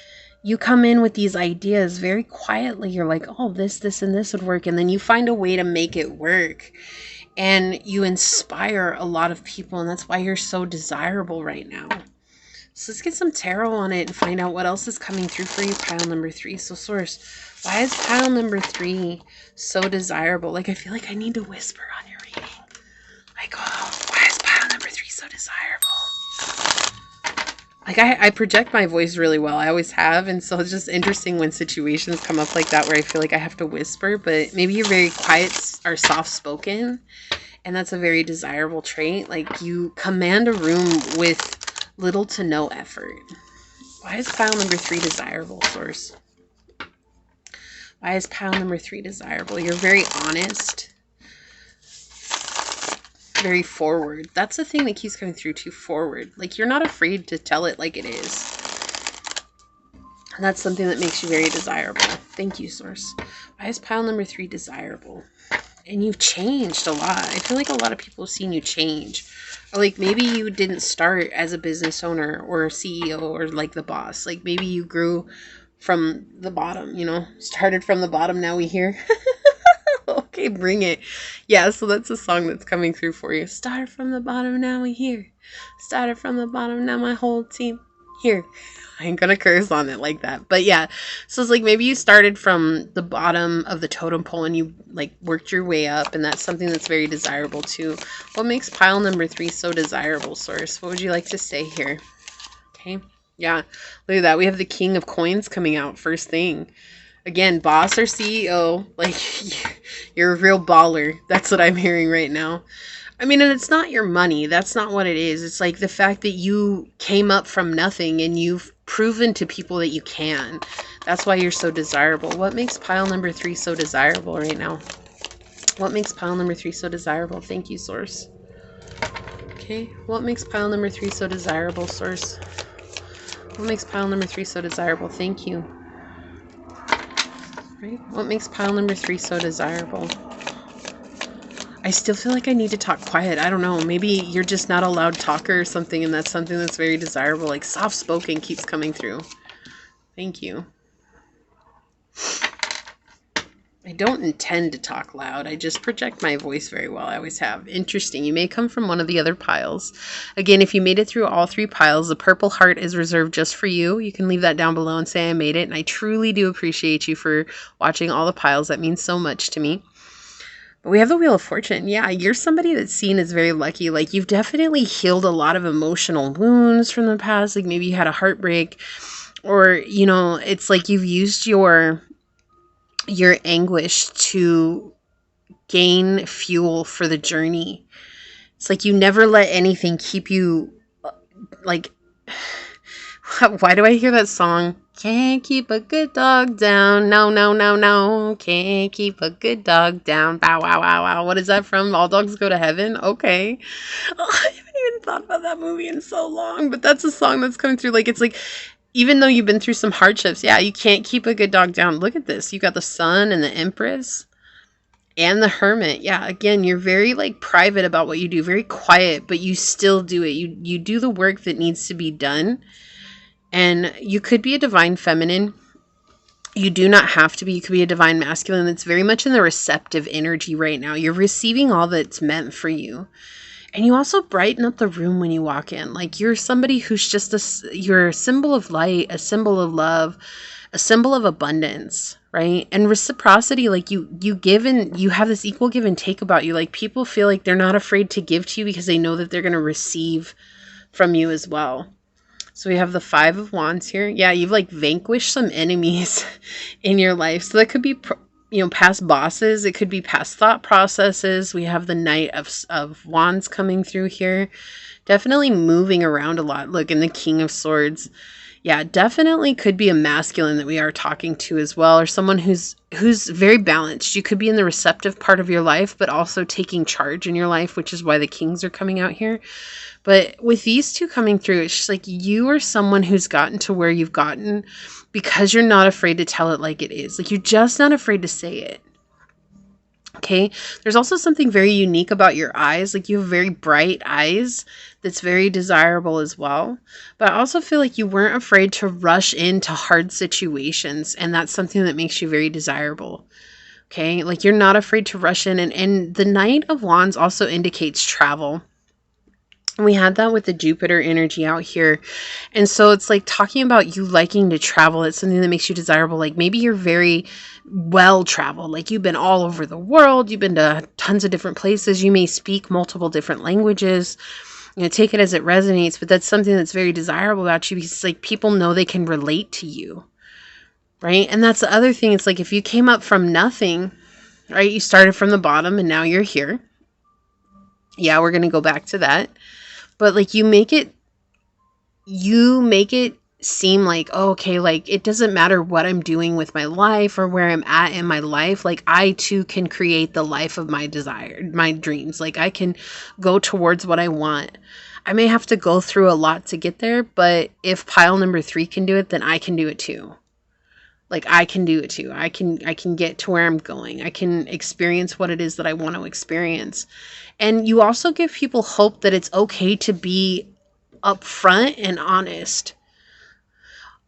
you come in with these ideas very quietly. You're like, oh, this, and this would work. And then you find a way to make it work. And you inspire a lot of people. And that's why you're so desirable right now. So let's get some tarot on it and find out what else is coming through for you, pile number 3. So source, why is pile number 3 so desirable? Like, I feel like I need to whisper on your reading. Like, oh, why is pile number 3 so desirable? Like, I project my voice really well. I always have. And so it's just interesting when situations come up like that where I feel like I have to whisper. But maybe you're very quiet or soft-spoken. And that's a very desirable trait. Like, you command a room with little to no effort. Why is pile number 3 desirable, source? Why is pile number 3 desirable? You're very honest. Very forward. That's the thing that keeps coming through too, forward. Like, you're not afraid to tell it like it is. And that's something that makes you very desirable. Thank you, source. Why is pile number 3 desirable? And you've changed a lot. I feel like a lot of people have seen you change. Or like maybe you didn't start as a business owner or a CEO or like the boss. Like maybe you grew from the bottom, you know, started from the bottom. Now we here. Okay, bring it. Yeah, so that's a song that's coming through for you. Started from the bottom, now we here. Started from the bottom, now my whole team here. I ain't gonna curse on it like that. But yeah, so it's like maybe you started from the bottom of the totem pole and you like worked your way up, and that's something that's very desirable too. What makes pile number 3 so desirable, source? What would you like to say here? Okay, yeah, look at that. We have the King of Coins coming out first thing. Again, boss or CEO, like you're a real baller. That's what I'm hearing right now. I mean, and it's not your money. That's not what it is. It's like the fact that you came up from nothing and you've proven to people that you can. That's why you're so desirable. What makes pile number 3 so desirable right now? What makes pile number 3 so desirable? Thank you, source. Okay, what makes pile number 3 so desirable, source? What makes pile number 3 so desirable? Thank you. Right? What makes pile number 3 so desirable? I still feel like I need to talk quiet. I don't know. Maybe you're just not a loud talker or something, and that's something that's very desirable. Like soft-spoken keeps coming through. Thank you. I don't intend to talk loud. I just project my voice very well. I always have. Interesting. You may come from one of the other piles. Again, if you made it through all 3 piles, the purple heart is reserved just for you. You can leave that down below and say I made it. And I truly do appreciate you for watching all the piles. That means so much to me. But we have the Wheel of Fortune. Yeah, you're somebody that's seen as very lucky. Like, you've definitely healed a lot of emotional wounds from the past. Like, maybe you had a heartbreak, or, you know, it's like you've used your anguish to gain fuel for the journey. It's like you never let anything keep you, like, why do I hear that song? Can't keep a good dog down. No, no, no, no. Can't keep a good dog down. Bow, wow, wow, wow. What is that from? All Dogs Go to Heaven? Okay. Oh, I haven't even thought about that movie in so long, but that's a song that's coming through. Like, it's like, even though you've been through some hardships, yeah, you can't keep a good dog down. Look at this. You got the Sun and the Empress and the Hermit. Yeah, again, you're very, like, private about what you do. Very quiet, but you still do it. You do the work that needs to be done. And you could be a divine feminine. You do not have to be. You could be a divine masculine. That's very much in the receptive energy right now. You're receiving all that's meant for you. And you also brighten up the room when you walk in. Like, you're somebody who's just you're a symbol of light, a symbol of love, a symbol of abundance, right? And reciprocity, like, you give and you have this equal give and take about you. Like, people feel like they're not afraid to give to you because they know that they're going to receive from you as well. So we have the 5 of Wands here. Yeah, you've, like, vanquished some enemies in your life. So that could be, you know, past bosses. It could be past thought processes. We have the Knight of Wands coming through here. Definitely moving around a lot. Look, and the King of Swords. Yeah, definitely could be a masculine that we are talking to as well, or someone who's very balanced. You could be in the receptive part of your life, but also taking charge in your life, which is why the Kings are coming out here. But with these 2 coming through, it's just like you are someone who's gotten to where you've gotten because you're not afraid to tell it like it is. Like, you're just not afraid to say it. Okay. There's also something very unique about your eyes. Like, you have very bright eyes that's very desirable as well. But I also feel like you weren't afraid to rush into hard situations. And that's something that makes you very desirable. Okay. Like, you're not afraid to rush in. And the Knight of Wands also indicates travel. We had that with the Jupiter energy out here. And so it's like talking about you liking to travel. It's something that makes you desirable. Like, maybe you're very well traveled. Like, you've been all over the world. You've been to tons of different places. You may speak multiple different languages. You know, take it as it resonates. But that's something that's very desirable about you because, like, people know they can relate to you. Right? And that's the other thing. It's like if you came up from nothing, right? You started from the bottom and now you're here. Yeah, we're going to go back to that. But, like, you make it seem like, oh, okay, like, it doesn't matter what I'm doing with my life or where I'm at in my life. Like, I too can create the life of my desire, my dreams. Like, I can go towards what I want. I may have to go through a lot to get there, but if pile number 3 can do it, then I can do it too. Like, I can do it too. I can get to where I'm going. I can experience what it is that I want to experience. And you also give people hope that it's okay to be upfront and honest.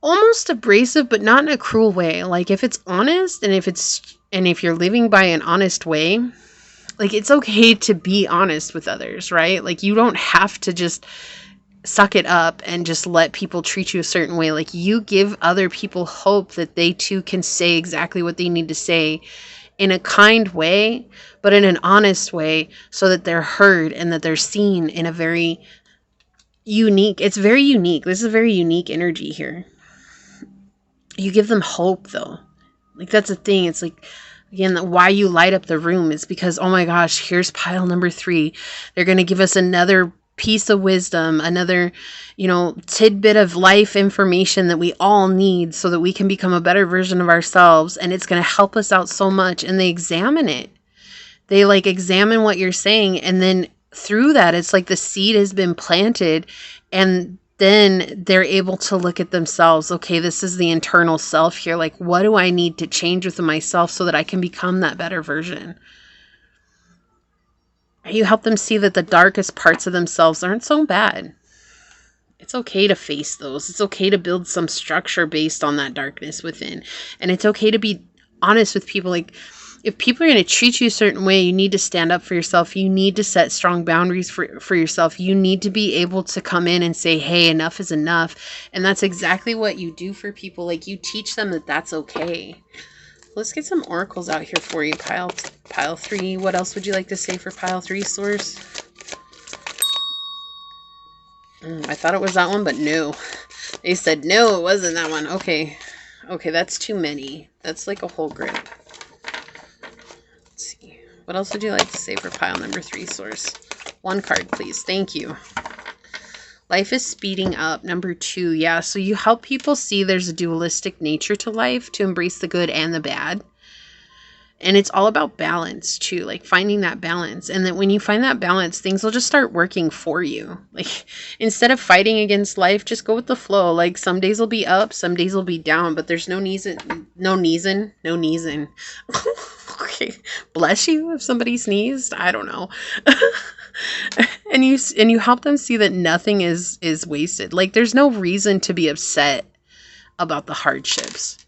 Almost abrasive, but not in a cruel way. Like, if it's honest and if you're living by an honest way, like, it's okay to be honest with others, right? Like, you don't have to just suck it up and just let people treat you a certain way. Like, you give other people hope that they too can say exactly what they need to say in a kind way, but in an honest way, so that they're heard and that they're seen in a very unique, it's very unique. This is a very unique energy here. You give them hope though. Like, that's the thing. It's like, again, why you light up the room is because, oh my gosh, here's pile number 3. They're going to give us another piece of wisdom, another, you know, tidbit of life information that we all need so that we can become a better version of ourselves. And it's going to help us out so much. And they examine it. They, like, examine what you're saying. And then through that, it's like the seed has been planted, and then they're able to look at themselves. Okay, this is the internal self here. Like, what do I need to change within myself so that I can become that better version? You help them see that the darkest parts of themselves aren't so bad. It's okay to face those. It's okay to build some structure based on that darkness within. And it's okay to be honest with people. Like, if people are going to treat you a certain way, you need to stand up for yourself. You need to set strong boundaries for yourself. You need to be able to come in and say, hey, enough is enough. And that's exactly what you do for people. Like, you teach them that that's okay. Let's get some oracles out here for you, pile 3. What else would you like to say for pile 3, source? I thought it was that one, but no. They said, no, it wasn't that one. Okay. Okay, that's too many. That's like a whole grip. Let's see. What else would you like to say for pile number 3, source? One card, please. Thank you. Life is speeding up. Number 2. Yeah, so you help people see there's a dualistic nature to life, to embrace the good and the bad. And it's all about balance too, like finding that balance. And that when you find that balance, things will just start working for you. Like, instead of fighting against life, just go with the flow. Like, some days will be up, some days will be down, but there's no knees in. Okay, bless you if somebody sneezed. I don't know. and you help them see that nothing is wasted. Like, there's no reason to be upset about the hardships.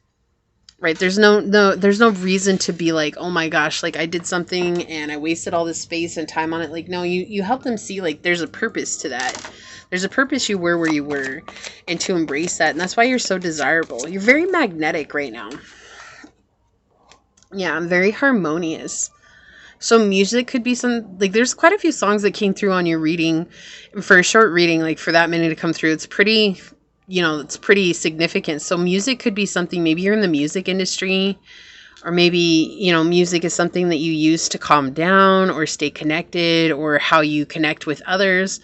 Right? There's no reason to be like, oh my gosh, like I did something and I wasted all this space and time on it. Like, no, you help them see like there's a purpose to that. There's a purpose you were where you were, and to embrace that. And that's why you're so desirable. You're very magnetic right now. Yeah, very harmonious. So music could be like, there's quite a few songs that came through on your reading. For a short reading, like for that many to come through, it's pretty significant. So music could be something, maybe you're in the music industry, or maybe, music is something that you use to calm down or stay connected, or how you connect with others,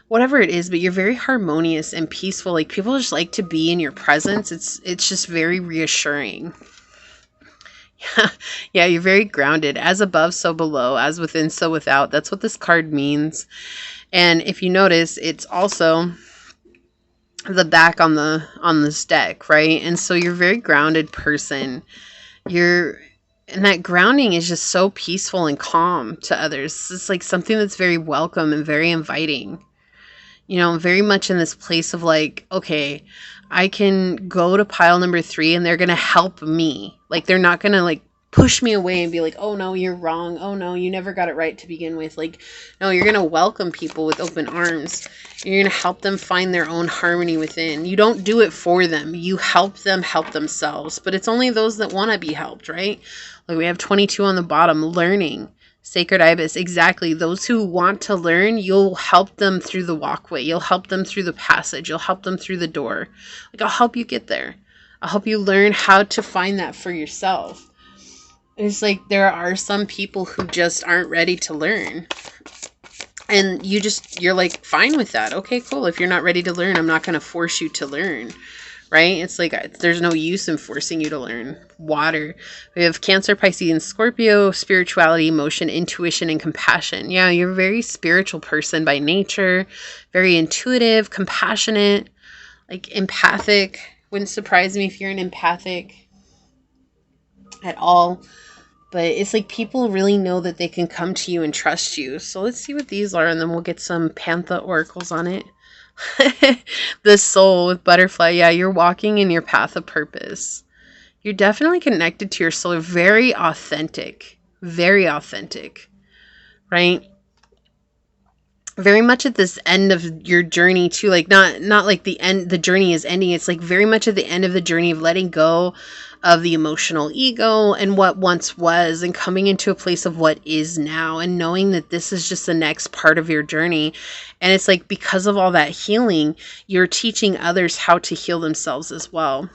whatever it is. But you're very harmonious and peaceful. Like, people just like to be in your presence. It's just very reassuring. Yeah, you're very grounded. As above, so below. As within, so without. That's what this card means. And if you notice, it's also the back on this deck, right? And so you're a very grounded person. And that grounding is just so peaceful and calm to others. It's like something that's very welcome and very inviting. Very much in this place of like, okay, I can go to pile number 3 and they're going to help me. Like, they're not going to like push me away and be like, oh no, you're wrong. Oh no, you never got it right to begin with. Like, no, you're going to welcome people with open arms. You're going to help them find their own harmony within. You don't do it for them. You help them help themselves. But it's only those that want to be helped, right? Like, we have 22 on the bottom, learning. Sacred Ibis, exactly. Those who want to learn, you'll help them through the walkway. You'll help them through the passage. You'll help them through the door. Like, I'll help you get there. I'll help you learn how to find that for yourself. It's like, there are some people who just aren't ready to learn. And you're like, fine with that. Okay, cool. If you're not ready to learn, I'm not going to force you to learn. Right? It's like, there's no use in forcing you to learn. Water. We have Cancer, Pisces, and Scorpio, spirituality, emotion, intuition, and compassion. Yeah, you're a very spiritual person by nature, very intuitive, compassionate, like empathic. Wouldn't surprise me if you're an empathic at all. But it's like, people really know that they can come to you and trust you. So let's see what these are, and then we'll get some Pantha oracles on it. The soul with butterfly. Yeah, you're walking in your path of purpose. You're definitely connected to your soul. You're very authentic, right? Very much at this end of your journey too. Like, not like the journey is ending. It's like very much at the end of the journey of letting go of the emotional ego and what once was, and coming into a place of what is now, and knowing that this is just the next part of your journey. And it's like, because of all that healing, you're teaching others how to heal themselves as well.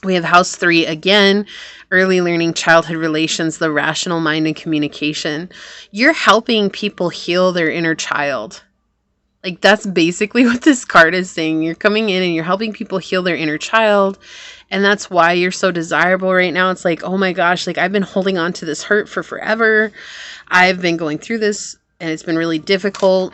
We have house 3 again, early learning, childhood relations, the rational mind, and communication. You're helping people heal their inner child. Like, that's basically what this card is saying. You're coming in and you're helping people heal their inner child. And that's why you're so desirable right now. It's like, oh my gosh, like, I've been holding on to this hurt for forever. I've been going through this and it's been really difficult.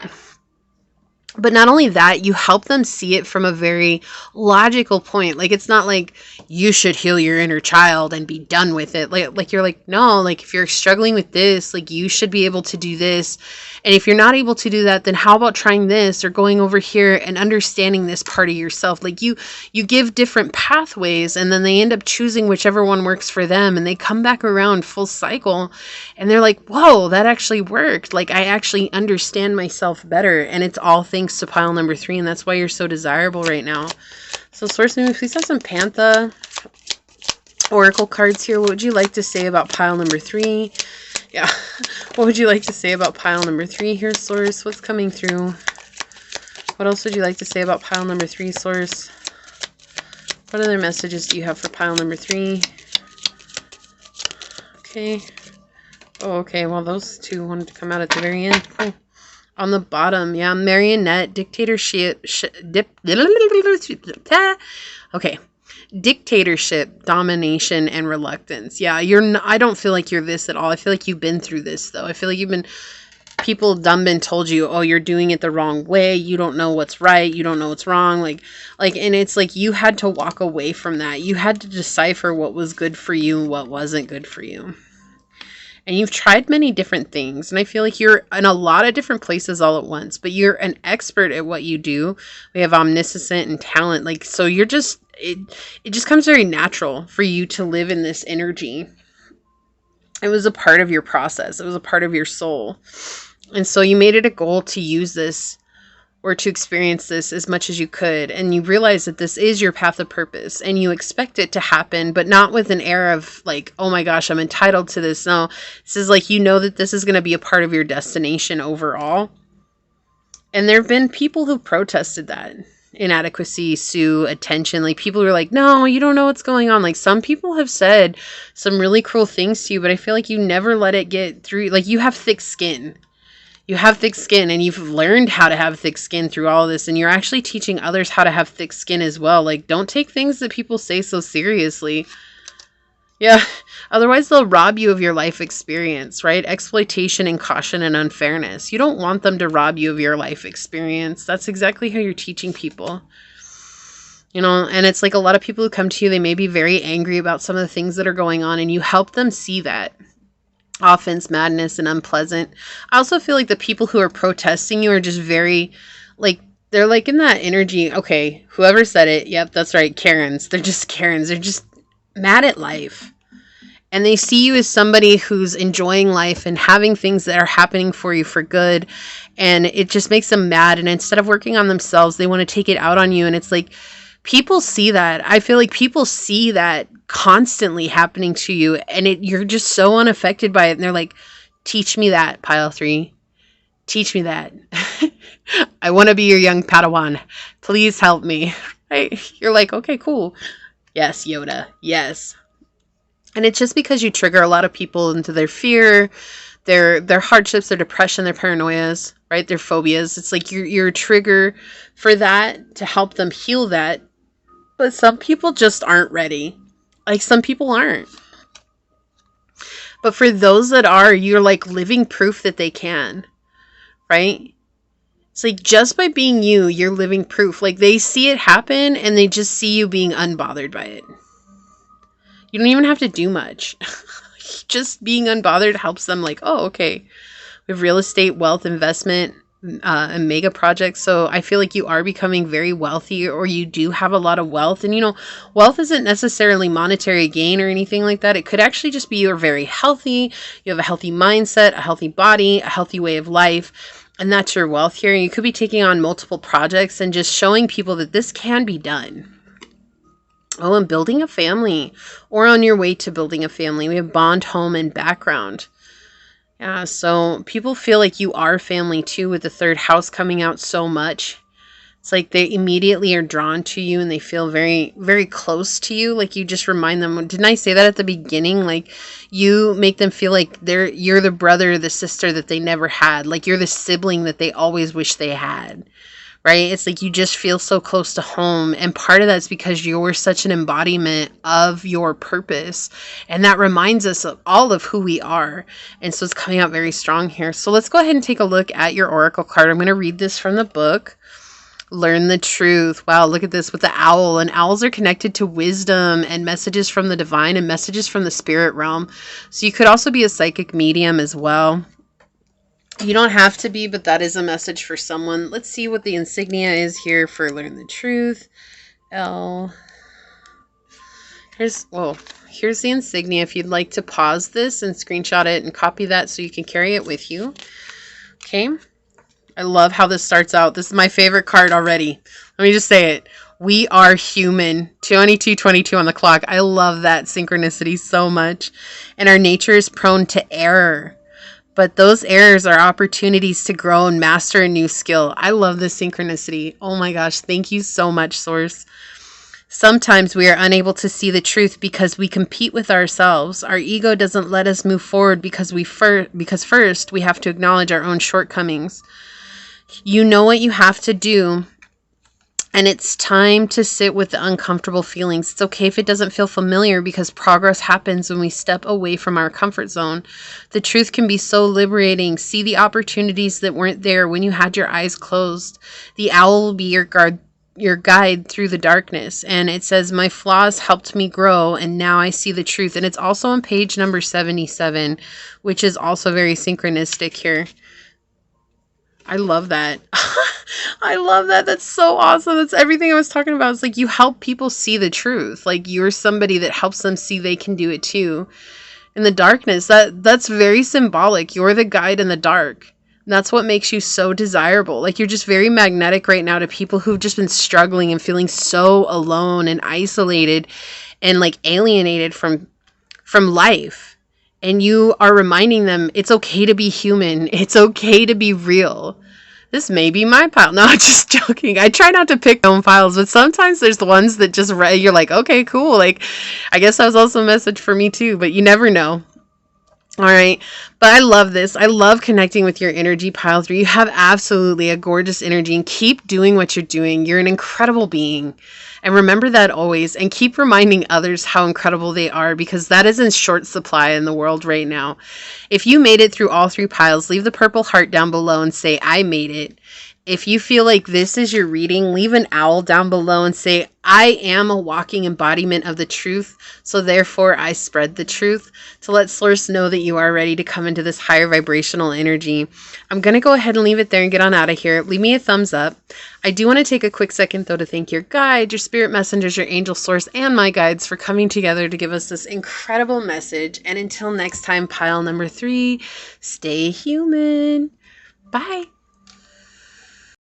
But not only that, you help them see it from a very logical point. Like, it's not like you should heal your inner child and be done with it. Like you're like, no, like if you're struggling with this, like you should be able to do this. And if you're not able to do that, then how about trying this or going over here and understanding this part of yourself? Like you give different pathways, and then they end up choosing whichever one works for them, and they come back around full cycle and they're like, whoa, that actually worked. Like I actually understand myself better. And it's all thanks to pile number 3. And that's why you're so desirable right now. So source, maybe please have some Pantha Oracle cards here. What would you like to say about pile number 3? Yeah. What would you like to say about pile number 3 here, source? What's coming through? What else would you like to say about pile number 3, source? What other messages do you have for pile number 3? Okay. Oh, okay. Well, those two wanted to come out at the very end. Cool. On the bottom, yeah, marionette, dictatorship, okay, dictatorship, domination, and reluctance. Yeah, I don't feel like you're this at all. I feel like you've been through this, though. I feel like people been told you, oh, you're doing it the wrong way. You don't know what's right. You don't know what's wrong. Like, and it's like you had to walk away from that. You had to decipher what was good for you and what wasn't good for you. And you've tried many different things. And I feel like you're in a lot of different places all at once. But you're an expert at what you do. We have omniscient and talent. Like, so you're just, it just comes very natural for you to live in this energy. It was a part of your process. It was a part of your soul. And so you made it a goal to use this or to experience this as much as you could. And you realize that this is your path of purpose and you expect it to happen, but not with an air of like, oh my gosh, I'm entitled to this. No, this is like, you know that this is going to be a part of your destination overall. And there have been people who protested that. Inadequacy, sue, attention. Like people who are like, no, you don't know what's going on. Like some people have said some really cruel things to you, but I feel like you never let it get through. Like you have thick skin. You have thick skin and you've learned how to have thick skin through all of this. And you're actually teaching others how to have thick skin as well. Like, don't take things that people say so seriously. Yeah. Otherwise, they'll rob you of your life experience, right? Exploitation and caution and unfairness. You don't want them to rob you of your life experience. That's exactly how you're teaching people. You know, and it's like a lot of people who come to you, they may be very angry about some of the things that are going on, and you help them see that. Offense, madness, and unpleasant. I also feel like the people who are protesting you are just very, like, they're like in that energy. Okay, whoever said it, yep, that's right, Karens. They're just Karens. They're just mad at life. And they see you as somebody who's enjoying life and having things that are happening for you for good. And it just makes them mad. And instead of working on themselves, they want to take it out on you. And it's like, people see that. I feel like people see that constantly happening to you, and you're just so unaffected by it. And they're like, teach me that, pile 3. Teach me that. I want to be your young Padawan. Please help me. Right? You're like, okay, cool. Yes, Yoda. Yes. And it's just because you trigger a lot of people into their fear, their hardships, their depression, their paranoias, right? Their phobias. It's like you're a trigger for that to help them heal that. But some people just aren't ready. Like some people aren't. But for those that are, you're like living proof that they can, right? It's like just by being you, you're living proof. Like they see it happen and they just see you being unbothered by it. You don't even have to do much. Just being unbothered helps them like, oh, okay. We have real estate, wealth, investment, and mega projects. So I feel like you are becoming very wealthy, or you do have a lot of wealth. And, you know, wealth isn't necessarily monetary gain or anything like that. It could actually just be you're very healthy. You have a healthy mindset, a healthy body, a healthy way of life. And that's your wealth here. You could be taking on multiple projects and just showing people that this can be done. Oh, and building a family, or on your way to building a family. We have bond, home, and background. Yeah, so people feel like you are family too, with the 3rd house coming out so much. It's like they immediately are drawn to you and they feel very, very close to you. Like you just remind them, didn't I say that at the beginning? Like you make them feel like you're the brother or the sister that they never had. Like you're the sibling that they always wish they had. Right? It's like you just feel so close to home. And part of that's because you're such an embodiment of your purpose. And that reminds us of all of who we are. And so it's coming out very strong here. So let's go ahead and take a look at your oracle card. I'm going to read this from the book. Learn the truth. Wow, look at this with the owl. And owls are connected to wisdom and messages from the divine and messages from the spirit realm. So you could also be a psychic medium as well. You don't have to be, but that is a message for someone. Let's see what the insignia is here for Learn the Truth. L. Here's the insignia. If you'd like to pause this and screenshot it and copy that so you can carry it with you. Okay. I love how this starts out. This is my favorite card already. Let me just say it. We are human. 22:22 on the clock. I love that synchronicity so much. And our nature is prone to error. But those errors are opportunities to grow and master a new skill. I love this synchronicity. Oh my gosh. Thank you so much, Source. Sometimes we are unable to see the truth because we compete with ourselves. Our ego doesn't let us move forward because first we have to acknowledge our own shortcomings. You know what you have to do, and it's time to sit with the uncomfortable feelings. It's okay if it doesn't feel familiar because progress happens when we step away from our comfort zone. The truth can be so liberating. See the opportunities that weren't there when you had your eyes closed. The owl will be your guide through the darkness. And it says, my flaws helped me grow, and now I see the truth. And it's also on page number 77, which is also very synchronistic here. I love that. I love that. That's so awesome. That's everything I was talking about. It's like you help people see the truth. Like you're somebody that helps them see they can do it too. In the darkness, that's very symbolic. You're the guide in the dark. And that's what makes you so desirable. Like you're just very magnetic right now to people who've just been struggling and feeling so alone and isolated and like alienated from life. And you are reminding them it's okay to be human. It's okay to be real. This may be my pile. No, just joking. I try not to pick my own piles, but sometimes there's the ones that just you're like, okay, cool. Like, I guess that was also a message for me too, but you never know. All right. But I love this. I love connecting with your energy, pile 3. You have absolutely a gorgeous energy, and keep doing what you're doing. You're an incredible being. And remember that always, and keep reminding others how incredible they are, because that is in short supply in the world right now. If you made it through all 3 piles, leave the purple heart down below and say, I made it. If you feel like this is your reading, leave an owl down below and say, I am a walking embodiment of the truth, so therefore I spread the truth, to let Source know that you are ready to come into this higher vibrational energy. I'm going to go ahead and leave it there and get on out of here. Leave me a thumbs up. I do want to take a quick second, though, to thank your guide, your spirit messengers, your angel source, and my guides for coming together to give us this incredible message. And until next time, pile number 3, stay human. Bye.